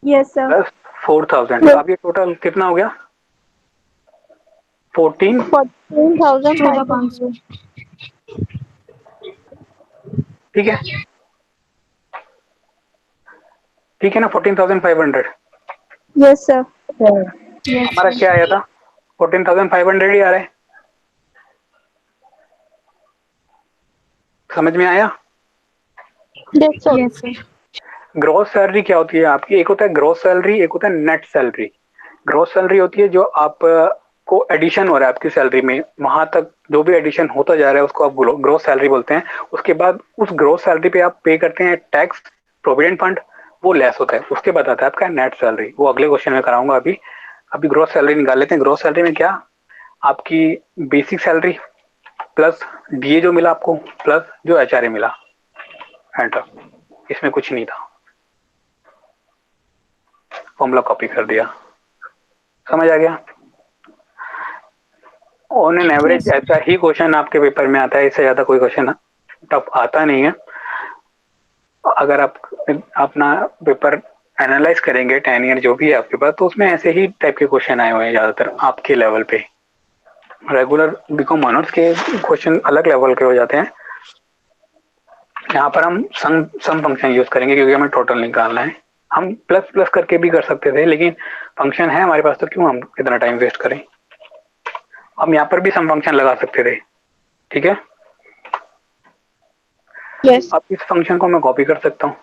यस सर। प्लस 4,000, अब ये टोटल कितना हो गया 14, 14,500। ठीक है, ठीक है ना, 14,500 यस सर। हमारा क्या आया था, 14,500 ही आ रहा है, समझ में आया? Yes sir. ग्रॉस सैलरी क्या होती है आपकी, एक होता है ग्रॉस सैलरी, एक होता है नेट सैलरी। ग्रॉस सैलरी होती है जो आप को एडिशन हो रहा है आपकी सैलरी में, वहां तक जो भी एडिशन होता जा रहा है उसको आप ग्रॉस सैलरी बोलते हैं। उसके बाद उस ग्रॉस सैलरी पे आप पे करते हैं टैक्स, प्रोविडेंट फंड, वो लेस होता है, उसके बाद आता है आपका नेट सैलरी, वो अगले क्वेश्चन में कराऊंगा। अभी अभी ग्रॉस सैलरी निकाल लेते हैं। ग्रॉस सैलरी में क्या, आपकी बेसिक सैलरी प्लस डीए जो मिला आपको, प्लस जो HRA मिला, एंटर, इसमें कुछ नहीं था, फॉर्मूला कॉपी कर दिया, समझ आ गया? ऑन एन एवरेज ऐसा ही क्वेश्चन आपके पेपर में आता है, इससे ज्यादा कोई क्वेश्चन टफ आता नहीं है। अगर आप अपना पेपर एनालाइज करेंगे 10 ईयर जो भी है आपके पास, तो उसमें ऐसे ही टाइप के क्वेश्चन आए हुए हैं ज्यादातर आपके लेवल पे। रेगुलर बीकॉम ऑनर्स के क्वेश्चन अलग लेवल के हो जाते हैं, यहाँ पर हम सम फंक्शन यूज करेंगे क्योंकि हमें टोटल निकालना है। हम प्लस प्लस करके भी कर सकते थे, लेकिन फंक्शन है हमारे पास तो क्यों हम इतना टाइम वेस्ट करें। हम यहाँ पर भी सम फंक्शन लगा सकते थे, ठीक है। यस। अब इस फंक्शन को मैं कॉपी कर सकता हूँ,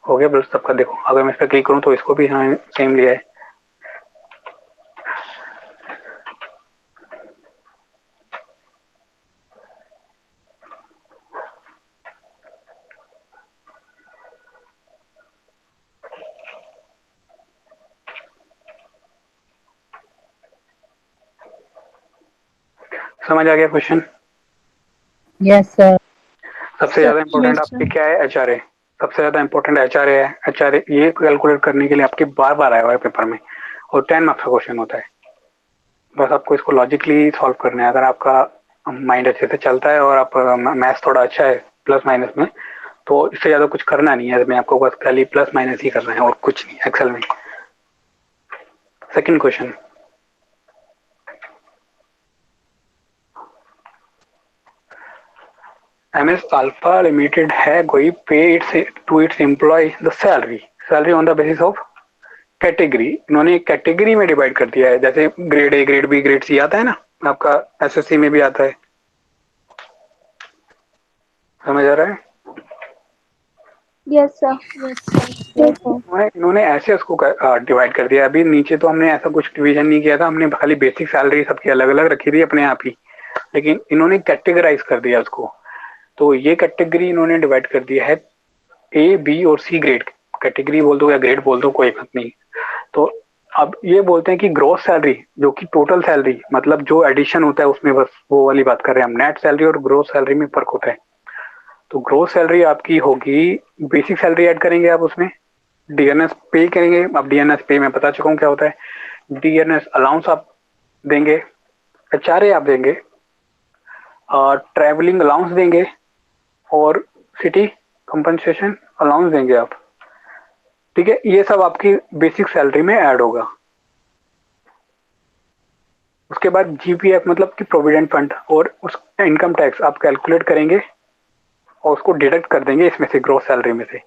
हो गया बस सबका। देखो अगर मैं इस पर क्लिक करूँ तो इसको भी यहाँ सेम लिया है, समझ आ गया क्वेश्चन? Yes sir. सबसे ज्यादा इंपॉर्टेंट आपके क्या है, HRA, सबसे ज्यादा इंपॉर्टेंट HRA है। HRA ये कैलकुलेट करने के लिए आपके बार बार आया हुआ है पेपर में, और 10 मार्क्स का क्वेश्चन होता है। बस आपको इसको लॉजिकली सॉल्व करना है। अगर आपका माइंड अच्छे से चलता है और आप मैथ्स थोड़ा अच्छा है प्लस माइनस में, तो इससे ज्यादा कुछ करना नहीं है। मैं आपको बस खाली प्लस माइनस ही करना है और कुछ नहीं एक्सेल में। Second question, MS Alpha Limited है कोई pay its to its employee the salary on the basis of category. इन्होंने कैटेगरी में डिवाइड कर दिया है, जैसे grade A, grade B, grade C आता है ना, आपका SSC में भी आता है, समझ आ रहा है? Yes sir. इन्होंने ऐसे उसको डिवाइड कर दिया। अभी नीचे तो हमने ऐसा कुछ डिवीजन नहीं किया था, हमने खाली बेसिक सैलरी सबकी अलग अलग रखी थी अपने आप ही, लेकिन इन्होंने कैटेगराइज कर दिया उसको। तो ये कैटेगरी इन्होंने डिवाइड कर दिया है A, B और C ग्रेड, कैटेगरी बोल दो या ग्रेड बोल दो कोई बात नहीं। तो अब ये बोलते हैं कि ग्रॉस सैलरी जो कि टोटल सैलरी, मतलब जो एडिशन होता है उसमें, बस वो वाली बात कर रहे हैं हम। नेट सैलरी और ग्रॉस सैलरी में फर्क होता है। तो ग्रॉस सैलरी आपकी होगी, बेसिक सैलरी ऐड करेंगे आप उसमें, DNS पे करेंगे। अब DNS पे मैं बता चुका हूँ क्या होता है, DNS अलाउंस आप देंगे, HRA आप देंगे, और ट्रैवलिंग अलाउंस देंगे, और सिटी कंपनसेशन अलाउंस देंगे आप। ठीक है, ये सब आपकी बेसिक सैलरी में ऐड होगा। उसके बाद जीपीएफ मतलब कि प्रोविडेंट फंड और उस इनकम टैक्स आप कैलकुलेट करेंगे और उसको डिडक्ट कर देंगे इसमें से, ग्रॉस सैलरी में से।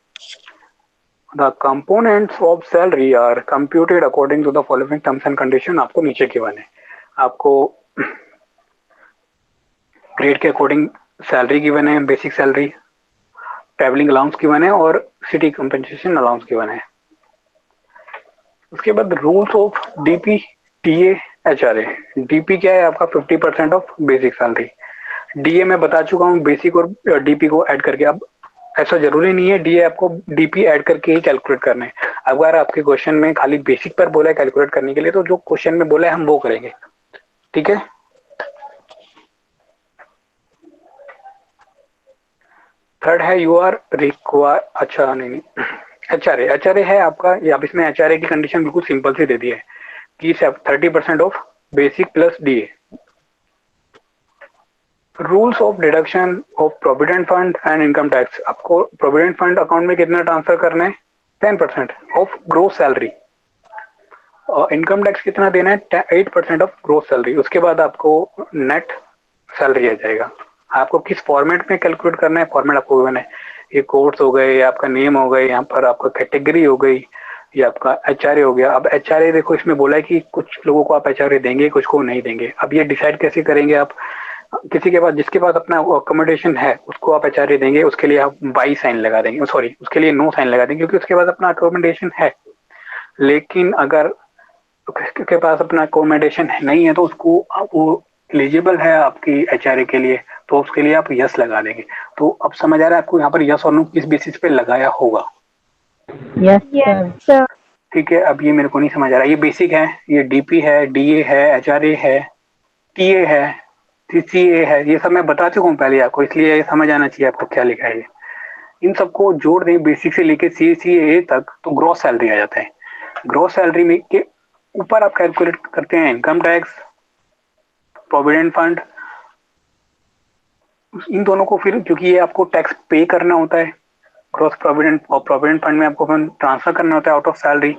The components of salary are computed according to the following terms and condition, आपको नीचे गिवन है। आपको ग्रेड के अकॉर्डिंग सैलरी गिवन है, basic salary, travelling allowance given है और सिटी कंपनसेशन अलाउंस गिवन है। उसके बाद rules of DP, TA, HRA. DP क्या है आपका 50% ऑफ बेसिक सैलरी। डीए मैं बता चुका हूँ, बेसिक और डीपी को ऐड करके। अब ऐसा जरूरी नहीं है डीए आपको डीपी ऐड करके ही कैलकुलेट करना है। अगर आपके क्वेश्चन में खाली बेसिक पर बोला है कैलकुलेट करने के लिए, तो जो क्वेश्चन में बोला है हम वो करेंगे। ठीक है, थर्ड है यू आर रिक्वायर, अच्छा नहीं, एचआरए। एचआरए है आपका, ये आप इसमें एचआरए की कंडीशन बिल्कुल सिंपल सी दे दी है कि 30% of basic plus DA. Rules of deduction of provident fund and income tax. आपको प्रोविडेंट फंड अकाउंट में कितना ट्रांसफर करना है? 10% ऑफ ग्रोस सैलरी। और इनकम टैक्स कितना देना है? 8% ऑफ ग्रोस सैलरी। उसके बाद आपको नेट सैलरी आ जाएगा। आपको किस फॉर्मेट में कैलकुलेट करना है, फॉर्मेट आपको गिवन है। ये कोर्स हो गए, आपका नेम हो गए, यहाँ पर आपका कैटेगरी हो गई, ये आपका एचआरए हो गया। अब एचआरए देखो इसमें बोला है कि कुछ लोगों को आप एचआरए देंगे, कुछ को नहीं देंगे। अब ये डिसाइड कैसे करेंगे आप? किसी के पास, जिसके पास अपना अकोमोडेशन है उसको आप एचआरए देंगे, उसके लिए आप बाई साइन लगा देंगे, सॉरी उसके लिए नो साइन लगा देंगे क्योंकि उसके पास अपना अकोमोडेशन है। लेकिन अगर किसी के पास अपना अकोमोडेशन नहीं है तो उसको वो एलिजिबल है आपकी एचआरए के लिए, तो उसके लिए आप यस लगा देंगे। तो अब समझ आ रहा है आपको यहाँ पर यस और नो किस बेसिस पे लगाया होगा? Yes, Yes, sir. sir. ठीक है, अब ये मेरे को नहीं समझ आ रहा। ये बेसिक है, ये डीपी है, डीए है, एचआरए है, टीए है, सीसीए है, ये सब मैं बता चुका हूँ पहले आपको, इसलिए ये समझ आना चाहिए आपको क्या लिखा है ये। इन सबको जोड़ दें बेसिक से लेके सीसीए तक तो ग्रॉस सैलरी आ जाता है। ग्रॉस सैलरी में के ऊपर आप कैलकुलेट करते हैं इनकम टैक्स, प्रोविडेंट फंड, इन दोनों को फिर, क्योंकि ये आपको टैक्स पे करना होता है ग्रॉस प्रोविडेंट और प्रोविडेंट फंड में आपको फंड ट्रांसफर करना होता है आउट ऑफ सैलरी,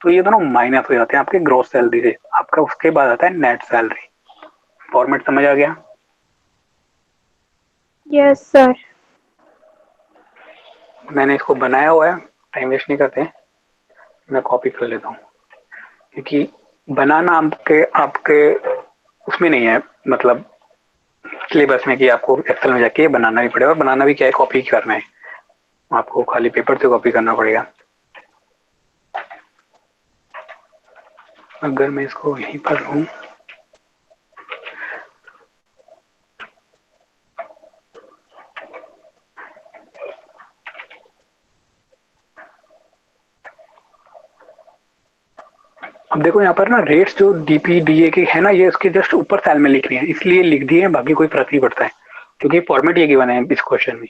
तो ये दोनों माइनस हो जाते हैं आपके ग्रॉस सैलरी से। आपका उसके बाद आता है नेट सैलरी। फॉर्मेट समझ आ गया? Yes, sir. मैंने इसको बनाया हुआ है, टाइम वेस्ट नहीं करते, मैं कॉपी कर लेता हूँ क्योंकि बनाना आपके आपके उसमें नहीं है, मतलब सिलेबस में कि आपको एक्सेल में जाके बनाना भी पड़ेगा। बनाना भी क्या है, कॉपी करना है, आपको खाली पेपर से कॉपी करना पड़ेगा। अगर मैं इसको यहीं पर हूँ, अब देखो यहाँ पर ना रेट्स जो डीपी डीए के है ना, ये उसके जस्ट ऊपर सेल में लिख रही है, इसलिए लिख दिए हैं, बाकी कोई फर्क नहीं पड़ता है क्योंकि फॉर्मेट ये गिवन है इस क्वेश्चन में।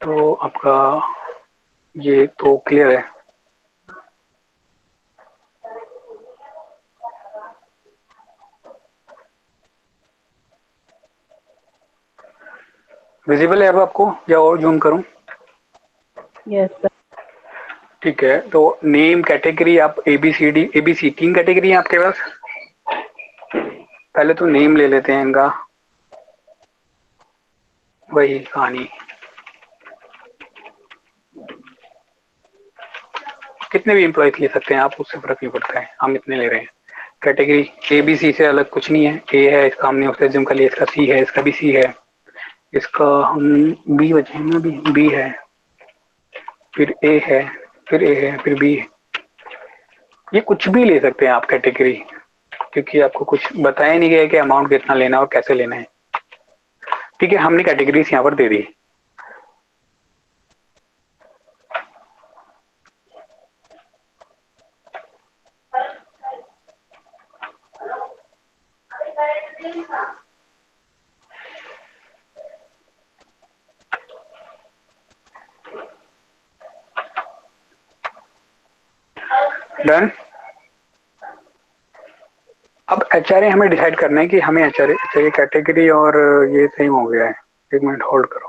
तो आपका ये तो क्लियर है। विजिबल है अब आपको या और जूम करूं? Yes, sir. ठीक है, तो नेम, कैटेगरी, आप एबीसीडी, एबीसी 3 कैटेगरी है आपके पास। पहले तो नेम ले लेते हैं इनका, वही कहानी। कितने भी एम्प्लॉयज ले सकते हैं आप, उससे फर्क नहीं पड़ता है, हम इतने ले रहे हैं। कैटेगरी एबीसी से अलग कुछ नहीं है। ए है, इसका हमने उससे जिम कर लिया, इसका सी है, इसका भी सी है, इसका हम बी बचे हैं ना, बी है, फिर ए है, फिर ए है, फिर बी है। ये कुछ भी ले सकते हैं आप कैटेगरी, क्योंकि आपको कुछ बताया नहीं गया कि अमाउंट कितना लेना है और कैसे लेना है। ठीक है, हमने कैटेगरीज यहाँ पर दे दी। डन। अब एचआरए हमें डिसाइड करना है कि हमें एचआरए चाहिए कैटेगरी, और ये सेम हो गया है। एक मिनट होल्ड करो।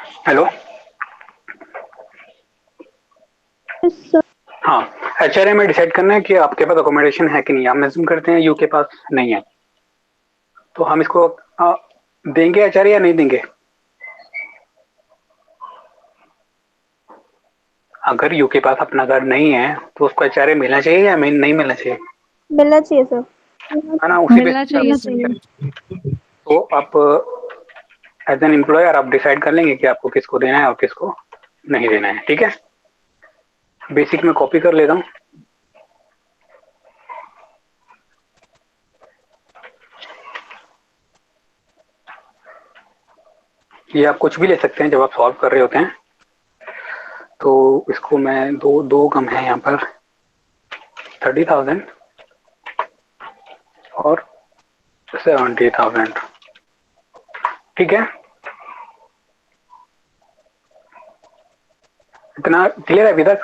हेलो। Yes, sir. हाँ, एचआरए में डिसाइड करना है कि आपके पास अकोमोडेशन है कि नहीं। हम एज्यूम करते हैं यू के पास नहीं है, तो हम इसको देंगे एचआरए या नहीं देंगे। अगर यू के पास अपना घर नहीं है तो उसको एचआरए मिलना चाहिए या नहीं मिलना चाहिए, मिलना चाहिए सर। है ना। उसी मिलना बेसिस चाहिए मिलना सर। चाहिए। तो आप एज एन एम्प्लॉयर आप डिसाइड कर लेंगे कि आपको किसको देना है और किसको नहीं देना है। ठीक है, बेसिक में कॉपी कर लेता हूँ। ये आप कुछ भी ले सकते हैं जब आप सॉल्व कर रहे होते हैं। तो इसको मैं दो दो कम है यहाँ पर 30,000 और 70,000। ठीक है, इतना क्लियर है अभी तक।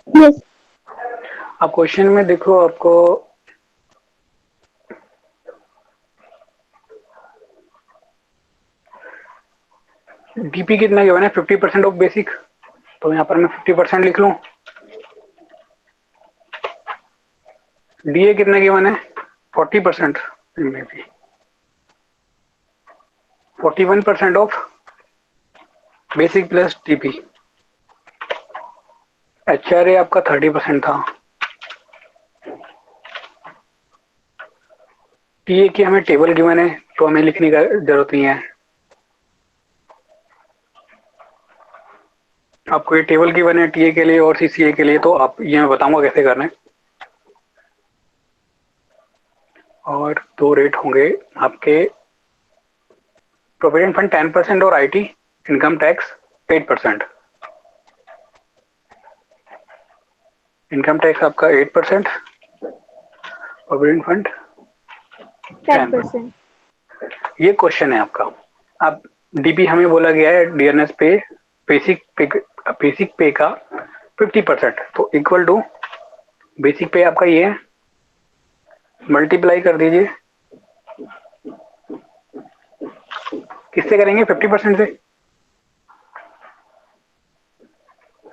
यस। अब क्वेश्चन में देखो, आपको डीपी कितना गिवन है, 50% ऑफ बेसिक। तो यहाँ पर मैं 50% लिख लूं। डीए कितना गिवन है, 40%। में भी 41% of basic plus TP. HRA आपका 30% था। टीए की हमें टेबल गिवन है तो हमें लिखने का जरूरत नहीं है। आपको ये टेबल गिवन है टीए के लिए और सीसीए के लिए, तो आप ये मैं बताऊंगा कैसे करना है। और दो रेट होंगे आपके, प्रोविडेंट फंड 10% और IT income tax 8%। Income tax आपका 8%, प्रोविडेंट फंड 10%। 10%। ये क्वेश्चन है आपका। अब डीपी हमें बोला गया है डीएनएस पे, बेसिक पे का 50%, तो इक्वल टू बेसिक पे आपका ये है, मल्टीप्लाई कर दीजिए। किससे करेंगे, 50% से।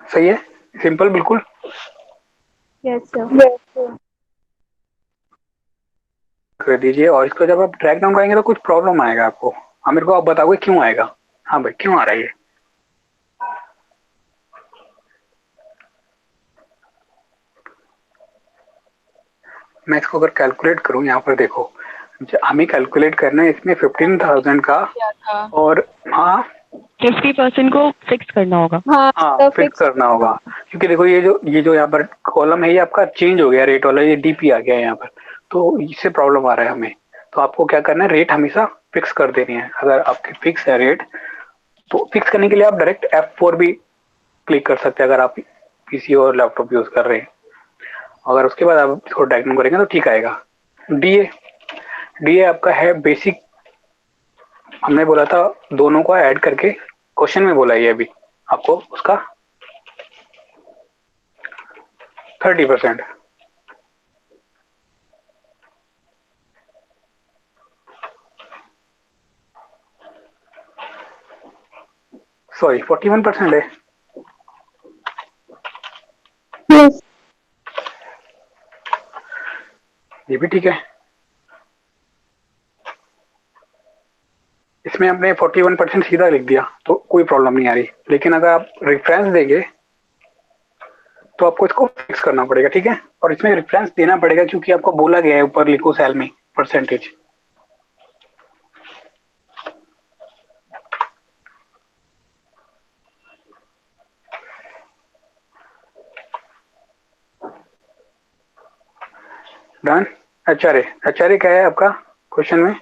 सही है, सिंपल बिल्कुल। Yes sir. कर दीजिए और इसको जब आप ट्रैक डाउन करेंगे तो कुछ प्रॉब्लम आएगा आपको। हाँ, मेरे को आप बताओगे क्यों आएगा। हाँ भाई, क्यों आ रहा है ये। मैं इसको अगर कैलकुलेट करूं, यहाँ पर देखो, हमें कैलकुलेट करना है इसमें 15,000 का। क्या था, और हाँ 50% को फिक्स करना होगा। हाँ हाँ, सर फिक्स फिक्स। करना होगा। क्योंकि देखो ये जो यहाँ पर कॉलम है ये आपका चेंज हो गया, रेट वाला ये डीपी आ गया है यहाँ पर, तो इससे प्रॉब्लम आ रहा है हमें। तो आपको क्या करना है, रेट हमेशा फिक्स कर देनी है। अगर आपकी फिक्स है रेट, तो फिक्स करने के लिए आप डायरेक्ट F4 भी क्लिक कर सकते हैं अगर आप पीसी और लैपटॉप यूज कर रहे हैं। अगर उसके बाद आप इसको ड्रैग डाउन करेंगे तो ठीक आएगा। डीए, डीए आपका है बेसिक। हमने बोला था दोनों को ऐड करके, क्वेश्चन में बोला ये अभी आपको उसका 30%। सॉरी 41% है। यस। ये भी ठीक है। इसमें हमने 41% सीधा लिख दिया तो कोई प्रॉब्लम नहीं आ रही। लेकिन अगर आप रेफरेंस देंगे तो आपको इसको फिक्स करना पड़ेगा। ठीक है, और इसमें रेफरेंस देना पड़ेगा क्योंकि आपको बोला गया है ऊपर लिखो सेल में परसेंटेज। डन। एचआरए, एचआरए क्या है आपका क्वेश्चन में।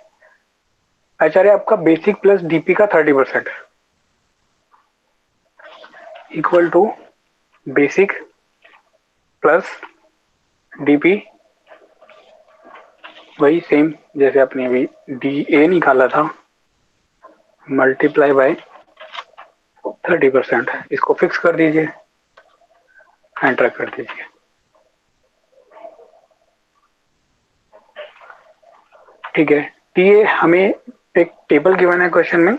एचआरए आपका बेसिक प्लस डीपी का 30% equal to basic plus DP, वही सेम जैसे आपने अभी डी ए निकाला था, मल्टीप्लाई बाय 30%। इसको फिक्स कर दीजिए, एंटर कर दीजिए। ठीक है, टीए हमें एक टेबल गिवन है क्वेश्चन में,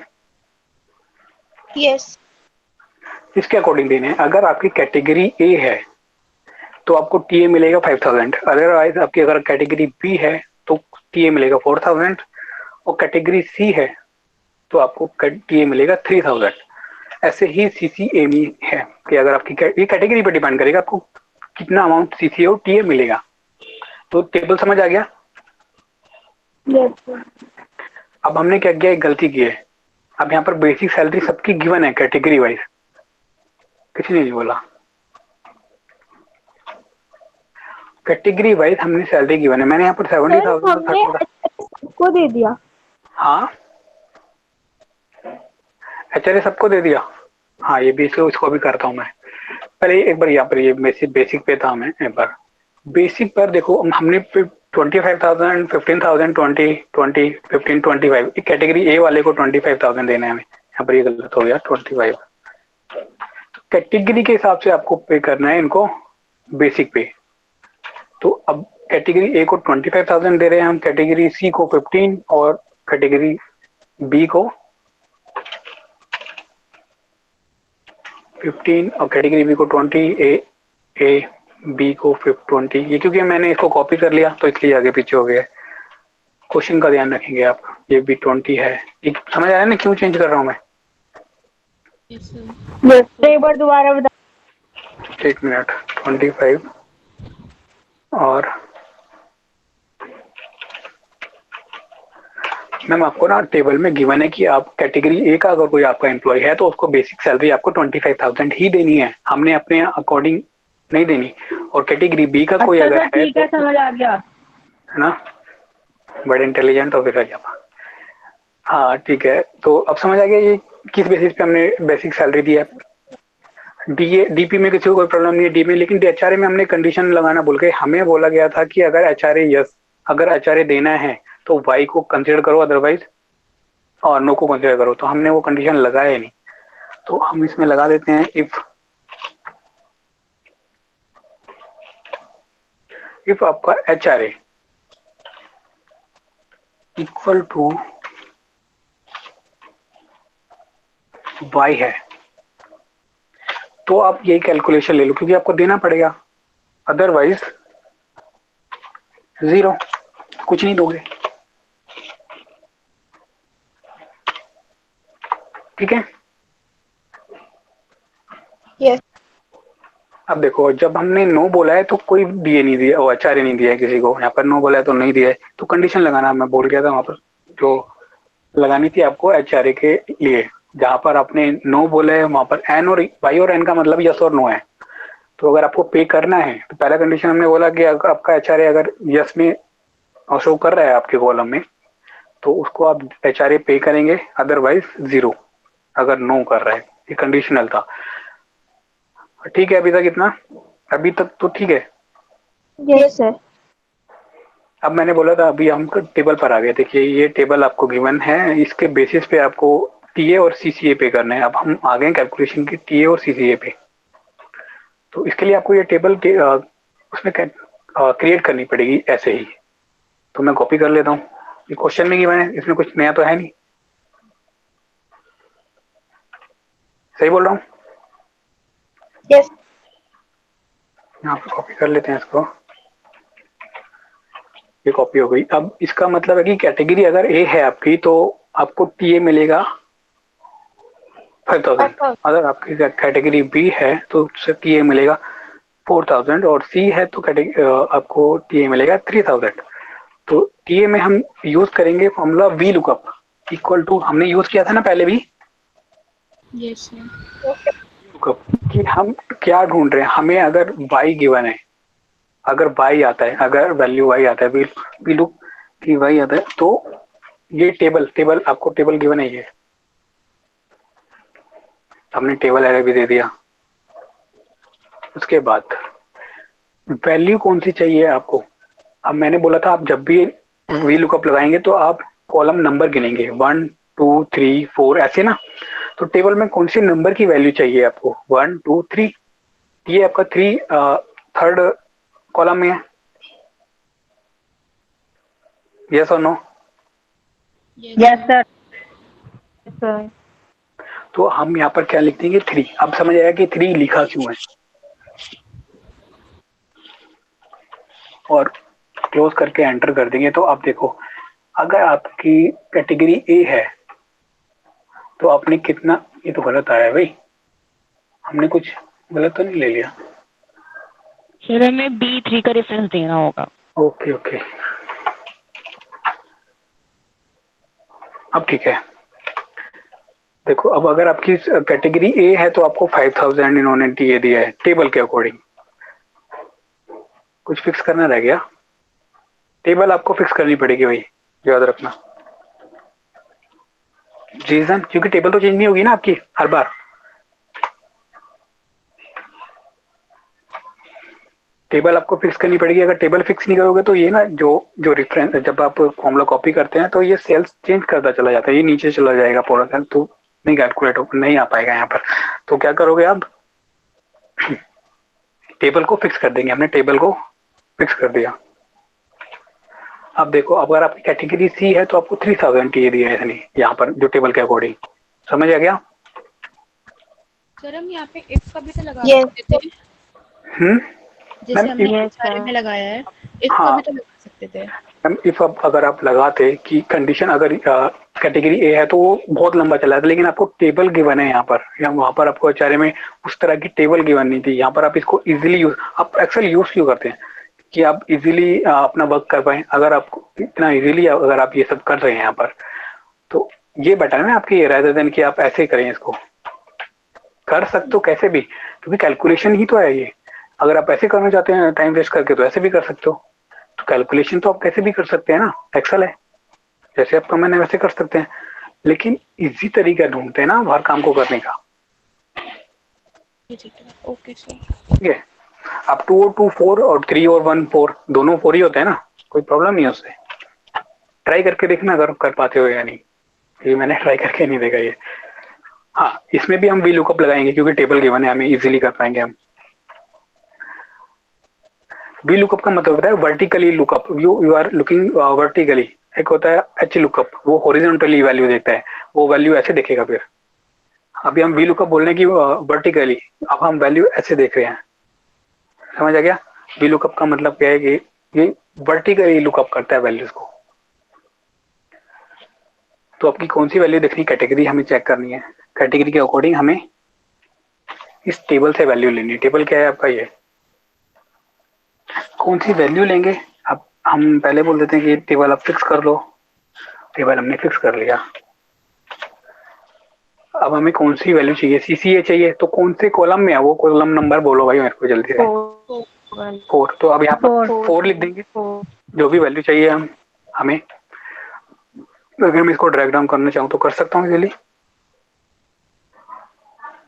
यस। इसके अकॉर्डिंग देने हैं। अगर आपकी कैटेगरी ए है तो आपको टीए मिलेगा 5000, अदरवाइज आपकी अगर कैटेगरी बी है तो टीए मिलेगा 4000, और कैटेगरी सी है तो आपको टीए मिलेगा 3000। ऐसे ही सीसीएमई है कि अगर आपकी ये कैटेगरी पर डिपेंड करेगा आपको कितना अमाउंट सीसीए और टीए मिलेगा। तो टेबल समझ आ गया। Yes sir. अब हमने क्या किया, एक गलती की है। अब यहाँ पर बेसिक सैलरी सबकी गिवन है कैटेगरी वाइज, किसी ने नहीं बोला। कैटेगरी वाइज हमने सैलरी गिवन है। मैंने यहाँ पर 70,000 और हमने 30,000। सबको दे दिया। हाँ, एचआरए सबको दे दिया। हाँ, ये भी इसको भी करता हूँ मैं। पहले एक बार यहाँ पर ये बेसिक पे था। मैं एक बार बेसिक पर देखो, हमने 25,000, 15,000, 20, 20, 15, 25, कैटेगरी ए वाले को 25,000 देने हैं हमें। यहाँ पर ये गलत हो गया, 25। कैटेगरी के हिसाब से आपको पे करना है इनको बेसिक पे। तो अब कैटेगरी ए को 25,000 दे रहे हैं हम, कैटेगरी सी को 15 और कैटेगरी बी को 15 और कैटेगरी बी को 20, ए बी को 20। ये क्योंकि मैंने इसको कॉपी कर लिया तो इसलिए आगे पीछे हो गया। क्वेश्चन का ध्यान रखेंगे आप। ये बी 20 है। ये समझ आया ना क्यों चेंज कर रहा हूँ मैं? Yes sir. यस। एक बार दोबारा बता। एक मिनट। 25 और मैम आपको ना टेबल में गिवन है कि आप कैटेगरी ए का अगर कोई आपका एम्प्लॉय है तो उसको बेसिक सैलरी आपको 25,000 ही देनी है, हमने अपने अकॉर्डिंग नहीं देनी। और कैटेगरी बी का कोई अच्छा अगर सर, है ठीक है, तो, समझ आ गया। है ना, बड़े इंटेलिजेंट ऑफिसर आप। हाँ ठीक है, तो अब समझ आ गया ये किस बेसिस पे हमने बेसिक सैलरी दी है। डीए डीपी में किसी को कोई प्रॉब्लम नहीं है डी में, लेकिन एचआरए में हमने कंडीशन लगाना भूल गए। हमें बोला गया था कि अगर एचआरए यस, अगर एचआरए देना है तो वाई को कंसिडर करो, अदरवाइज और नो को कंसिडर करो। तो हमने वो कंडीशन लगाया नहीं, तो हम इसमें लगा देते हैं इफ आपका एचआरए इक्वल टू वाई है तो आप यही कैलकुलेशन ले लो, क्योंकि आपको देना पड़ेगा, अदरवाइज जीरो, कुछ नहीं दोगे। ठीक है। यस। अब देखो, जब हमने नो बोला है तो कोई डीए नहीं दिया, वो एचआरए नहीं दिया है किसी को। यहाँ पर नो बोला है तो नहीं दिया है, तो कंडीशन लगाना मैं भूल गया था वहां पर, जो लगानी थी आपको एचआरए के लिए। जहां पर आपने नो बोला है वहां पर एन और वाई और एन का मतलब यस और नो है। तो अगर आपको पे करना है तो पहला कंडीशन हमने बोला कि अगर आपका एचआरए अगर यस में शो कर रहा है आपके कॉलम में तो उसको आप एचआरए पे करेंगे, अदरवाइज जीरो अगर नो कर रहा है। ये कंडीशनल था। ठीक है, अभी तक इतना, अभी तक तो ठीक है। Yes sir. अब मैंने बोला था अभी हम टेबल पर आ गए। देखिए ये टेबल आपको गिवन है, इसके बेसिस पे आपको टीए और सीसीए पे करना है। अब हम आ गए कैलकुलेशन की टीए और सीसीए पे। तो इसके लिए आपको ये टेबल के उसमें क्रिएट करनी पड़ेगी ऐसे ही। तो मैं कॉपी कर लेता हूँ। ये क्वेश्चन में गिवन है, इसमें कुछ नया तो है नहीं, सही बोल रहा हूँ? यस। यहाँ पे कॉपी कर लेते हैं इसको। ये कॉपी हो गई। अब इसका मतलब है कि कैटेगरी अगर ए है आपकी तो आपको टीए मिलेगा 5,000। अगर आपकी कैटेगरी बी है तो उससे टीए मिलेगा 4,000, और सी है तो आपको टीए मिलेगा 3,000। तो टीए में हम यूज करेंगे formula V lookup equal to, हमने यूज किया था ना पहले भी यस सर। लुकअप, कि हम क्या ढूंढ रहे हैं। हमें अगर वाई गिवन है, अगर वाई आता है, अगर वैल्यू वाई आता है, वी लुक कि वाई आता है, तो ये टेबल आपको टेबल गिवन है। ये हमने टेबल एरर भी दे दिया। उसके बाद वैल्यू कौन सी चाहिए आपको। अब मैंने बोला था आप जब भी वी लुकअप लगाएंगे तो आप कॉलम नंबर गिनेंगे 1, 2, 3, 4 ऐसे ना। तो टेबल में कौन सी नंबर की वैल्यू चाहिए आपको, 1, 2, 3। ये आपका 3 थर्ड कॉलम में है, यस और नो? Yes sir. सर तो हम यहाँ पर क्या लिख देंगे 3। अब समझ आया कि 3 लिखा क्यों है। और क्लोज करके एंटर कर देंगे। तो आप देखो, अगर आपकी कैटेगरी ए है तो आपने कितना, ये तो गलत आया भाई, हमने कुछ गलत तो नहीं ले लिया। सर हमें B3 का रेफरेंस देना होगा। ओके ओके, अब ठीक है। देखो अब अगर आपकी कैटेगरी ए है तो आपको 5000 इन्होंने टीए दिया है टेबल के अकॉर्डिंग। कुछ फिक्स करना रह गया, टेबल आपको फिक्स करनी पड़ेगी भाई, याद रखना। रीजन, क्योंकि टेबल तो चेंज नहीं होगी ना आपकी हर बार। टेबल आपको फिक्स करनी पड़ेगी। अगर टेबल फिक्स नहीं करोगे तो ये ना जो जो रेफरेंस, जब आप फॉर्मूला कॉपी करते हैं तो ये सेल्स चेंज करता चला जाता है, ये नीचे चला जाएगा पूरा सेल, तो नहीं कैलकुलेट हो, नहीं आ पाएगा यहाँ पर। तो क्या करोगे आप, टेबल को फिक्स कर देंगे। हमने टेबल को फिक्स कर दिया। अब देखो, अगर आपकी कैटेगरी सी है तो आपको 3000 टीए दिया है इसने यहाँ पर जो टेबल के अकॉर्डिंग। समझ आ गया? सर हम यहाँ पे इफ का भी तो लगा Yes. सकते थे, मैम जैसे हमने Yes, इस बारे sir. में लगाया है, इफ का हाँ भी तो लगा सकते थे। मैम, इफ अगर आप लगाते कि कंडीशन अगर कैटेगरी ए है तो वो बहुत लंबा चला जाता, लेकिन आपको टेबल गिवन है यहाँ पर, या वहाँ पर आपको आचार्य में उस तरह की टेबल गिवन नहीं थी। यहाँ पर आप इसको इजीली यूज, आप एक्सेल यूज क्यों करते हैं कि आप इजीली अपना वर्क कर पाए। अगर आपको इतना इजीली अगर आप ये सब कर रहे हैं यहाँ पर, तो ये बेटर है ना आपकी, रादर देन कि आप ऐसे करें। इसको कर सकते हो कैसे भी, क्योंकि कैलकुलेशन ही तो है ये। अगर आप ऐसे करना चाहते हैं टाइम वेस्ट करके तो ऐसे भी कर सकते हो। तो कैलकुलेशन तो आप कैसे भी कर सकते हैं ना, एक्सेल है, जैसे आपका मैंने वैसे कर सकते हैं। लेकिन इजी तरीका ढूंढते हैं ना हर काम को करने का। ठीक है, ओके सर। ठीक है, अब 2 और 2 4 और 3 और 1 4 दोनों 4 ही होते हैं ना, कोई प्रॉब्लम नहीं है उससे। ट्राई करके देखना अगर कर पाते हो या नहीं, ये मैंने ट्राई करके नहीं देखा ये। हाँ, इसमें भी हम वी लुकअप लगाएंगे क्योंकि टेबल गिवन है, हमें इजीली कर पाएंगे हम। वी लुकअप का मतलब होता है vertically lookup, you are looking vertically. एक होता है एच लुकअप, वो हॉरिजॉन्टली वैल्यू देखता है, वो वैल्यू ऐसे देखेगा। फिर अभी हम वी लुकअप बोलने की वर्टिकली, अब हम वैल्यू ऐसे देख रहे हैं। समझ आ गया? वी लुकअप का मतलब क्या है कि ये वर्टिकली लुकअप करता है वैल्यूज को। तो आपकी कौन सी वैल्यू देखनी, कैटेगरी हमें चेक करनी है। कैटेगरी के अकॉर्डिंग हमें इस टेबल से वैल्यू लेनी है। टेबल क्या है आपका, ये कौन सी वैल्यू लेंगे। अब हम पहले बोल देते हैं कि टेबल आप फिक्स कर लो। टेबल हमने फिक्स कर लिया। अब हमें कौन सी वैल्यू चाहिए, सीसीए चाहिए, तो कौन से कॉलम में है वो कॉलम नंबर बोलो भाई मेरे को जल्दी से। 4। तो अब यहाँ पर 4 लिख देंगे, जो भी वैल्यू चाहिए हम हमें। अगर मैं इसको ड्रैग डाउन करना चाहूँ तो कर सकता हूँ इजीली।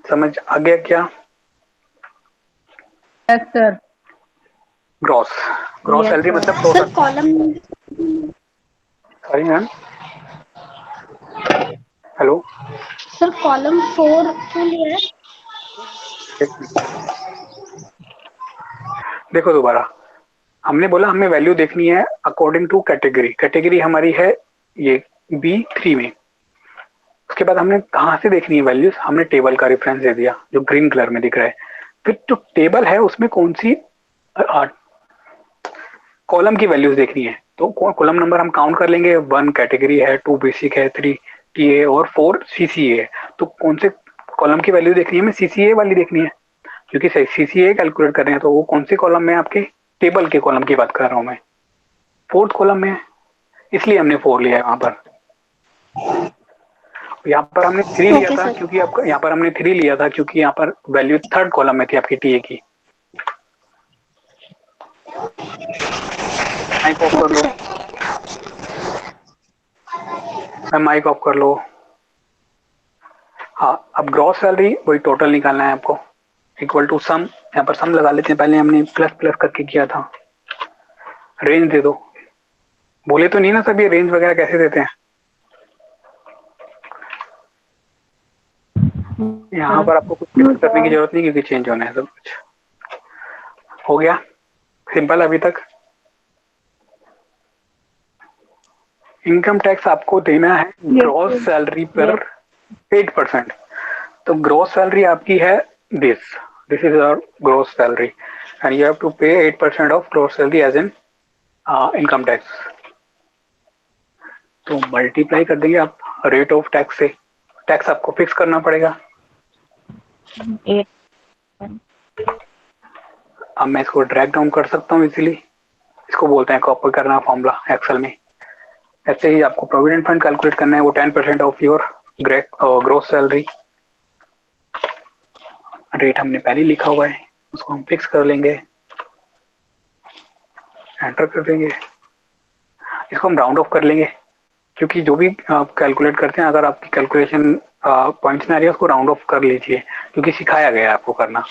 समझ आ गया क्या? Yes sir. Gross, gross Yes, salary sir. मतलब Sir, column sorry ma'am, hello, sir, column 4 क्यों लिया है? देखो दोबारा, हमने बोला हमें वैल्यू देखनी है अकॉर्डिंग टू कैटेगरी। कैटेगरी हमारी है ये B3 में। उसके बाद हमने कहाँ से देखनी है वैल्यूज, हमने टेबल का रेफरेंस दे दिया जो ग्रीन कलर में दिख रहा है। फिर जो टेबल है उसमें कौन सी कॉलम की वैल्यूज देखनी है, तो कॉलम नंबर हम काउंट कर लेंगे। 1 कैटेगरी है, 2 बेसिक है, 3 टीए और 4 सीसीए है। तो कौन से कॉलम की वैल्यू देखनी है, हमें सीसीए वाली देखनी है, क्योंकि सीसीए कैलकुलेट कर रहे हैं। तो वो कौन से कॉलम में, आपके टेबल के कॉलम की बात कर रहा हूँ मैं, 4th कॉलम में है, इसलिए हमने 4 लिया है वहां पर। यहाँ पर हमने 3 लिया Okay, था sir. क्योंकि आपका, यहाँ पर हमने 3 लिया था क्योंकि यहाँ पर वैल्यू 3rd कॉलम में थी आपकी टीए की। माइक ऑफ कर लो मैम, माइक ऑफ कर लो। हाँ, अब ग्रॉस सैलरी वही टोटल निकालना है आपको, इक्वल टू सम। यहाँ पर सम लगा लेते हैं, पहले हमने प्लस प्लस करके किया था। रेंज दे दो, बोले तो नहीं ना सब ये रेंज वगैरह कैसे देते हैं। यहाँ पर आपको कुछ फिक्स करने की जरूरत नहीं क्योंकि चेंज होना है सब कुछ। हो गया सिंपल अभी तक। इनकम टैक्स आपको देना है ग्रॉस सैलरी पर 8%। तो ग्रोस सैलरी आपकी है this this is your gross salary and you have to pay 8% of gross salary as in income tax. तो मल्टीप्लाई कर देंगे आप रेट ऑफ टैक्स से। टैक्स आपको फिक्स करना पड़ेगा। 8। अब मैं इसको ड्रैग डाउन कर सकता हूँ इजीली। इसको बोलते हैं कॉपी करना फॉर्मूला एक्सेल में। ऐसे ही आपको प्रोविडेंट फंड कैलकुलेट करना है, वो 10% of your gross salary. Rate हमने पहले लिखा हुआ है, उसको हम फिक्स कर लेंगे, एंटर कर देंगे। इसको हम राउंड ऑफ कर लेंगे, क्योंकि जो भी आप कैलकुलेट करते हैं, अगर आपकी कैलकुलेशन पॉइंट्स में आ रही है उसको राउंड ऑफ कर लीजिए, क्योंकि सिखाया गया है आपको करना।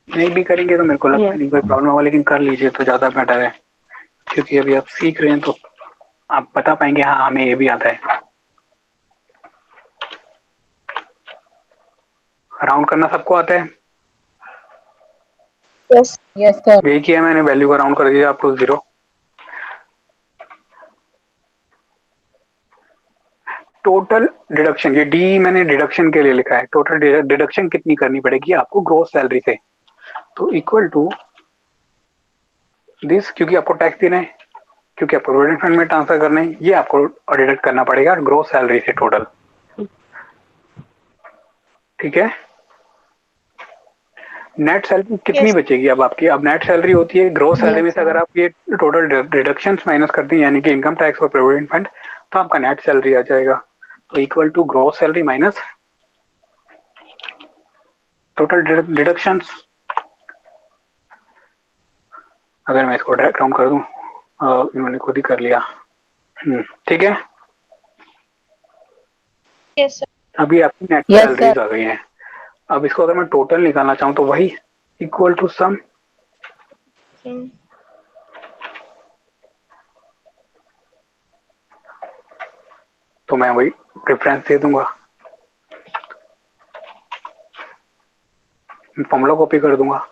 नहीं भी करेंगे तो मेरे को लगता नहीं कोई प्रॉब्लम होगा, लेकिन कर लीजिए तो ज़्यादा बेटर है, क्योंकि अभी आप सीख रहे हैं तो आप बता पाएंगे हाँ हमें ये भी आता है। राउंड करना सबको आता है? Yes yes sir. यही किया मैंने, वैल्यू को राउंड कर दिया आप तो 0। टोटल डिडक्शन, ये डी मैंने डिडक्शन के लिए लिखा है। टोटल डिडक्शन कितनी करनी पड़ेगी आपको ग्रोस सैलरी से, तो इक्वल टू दिस, क्योंकि आपको टैक्स देना है, क्योंकि आपको प्रोविडेंट फंड में ट्रांसफर करना है, ये आपको डिडक्ट करना पड़ेगा ग्रोस सैलरी से टोटल। ठीक है। नेट सैलरी कितनी यस बचेगी अब आपकी? अब नेट सैलरी होती है ग्रोस सैलरी में से अगर आप ये टोटल डिडक्शंस माइनस कर दें, यानी कि इनकम टैक्स और प्रोविडेंट फंड, तो आपका नेट सैलरी आ जाएगा। तो equal to gross salary minus total deductions. अगर मैं इसको डायरेक्ट काउंट कर दूं, इन्होंने खुद ही कर लिया। ठीक है। यस सर अभी आपकी नेट यस सैलरीज सर। आ गई हैं। अब इसको अगर मैं टोटल निकालना चाहूँ तो वही इक्वल टू सम। तो मैं वही प्रेफरेंस दे दूंगा, फॉर्मूला कॉपी कर दूंगा।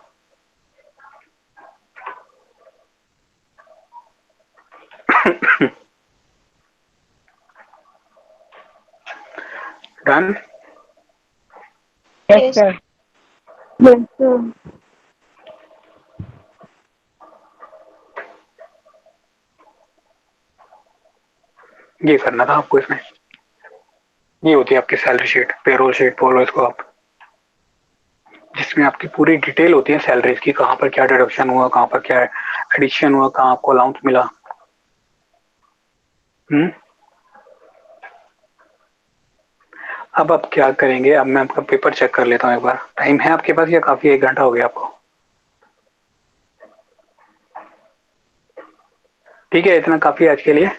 Done. Yes yes sir. Yes sir ये करना था आपको इसमें। ये होती है आपकी सैलरी शीट, पेरोल शीट बोलो इसको आप, जिसमें आपकी पूरी डिटेल होती है सैलरीज की, कहाँ पर क्या डिडक्शन हुआ, कहाँ पर क्या एडिशन हुआ, कहाँ आपको अलाउंस मिला। अब आप क्या करेंगे? अब मैं आपका पेपर चेक कर लेता हूँ एक बार। टाइम है आपके पास या काफी 1 घंटा हो गया आपको? ठीक है, इतना काफी है आज के लिए।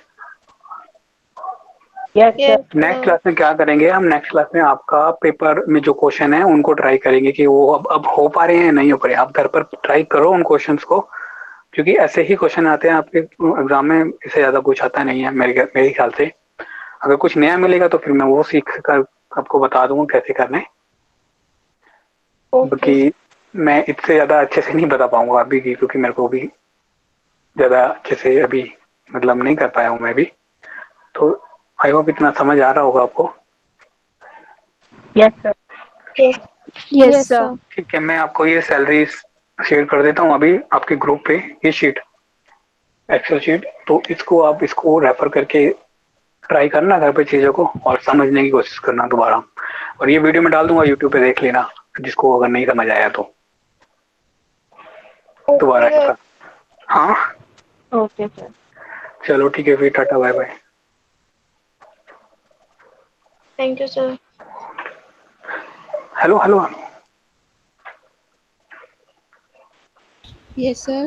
Yes sir. Yes next class में क्या करेंगे हम? नेक्स्ट क्लास में आपका पेपर में जो क्वेश्चन है उनको ट्राई करेंगे कि वो अब हो पा रहे हैं या नहीं हो पा रहे हैं। आप घर पर ट्राई करो उन क्वेश्चंस को, क्योंकि ऐसे ही क्वेश्चन आते हैं आपके एग्जाम में, इससे ज्यादा कुछ आता नहीं है मेरे ख्याल से। अगर कुछ नया मिलेगा तो फिर मैं वो सीख कर आपको बता दूंगा कैसे करना है, ओके क्योंकि मैं इससे ज्यादा अच्छे से नहीं बता पाऊंगा अभी की, क्योंकि मेरे को भी ज्यादा अच्छे से अभी मतलब नहीं कर पाया हूँ मैं भी। तो आई होप इतना समझ आ रहा होगा आपको। Yes sir. Yes yes sir ठीक है, मैं आपको ये सैलरी शेयर कर देता हूँ अभी आपके ग्रुप पे, ये शीट, एक्सेल शीट। तो इसको रेफर करके ट्राई करना घर पे चीज़ों को, और समझने की कोशिश करना दोबारा। और ये वीडियो मैं डाल दूंगा यूट्यूब पे, देख लेना जिसको अगर नहीं समझ आया तो दोबारा ओके एक बार। हाँ ओके सर। चलो ठीक है, फिर tata bye bye. Thank you sir hello hello. Yes sir.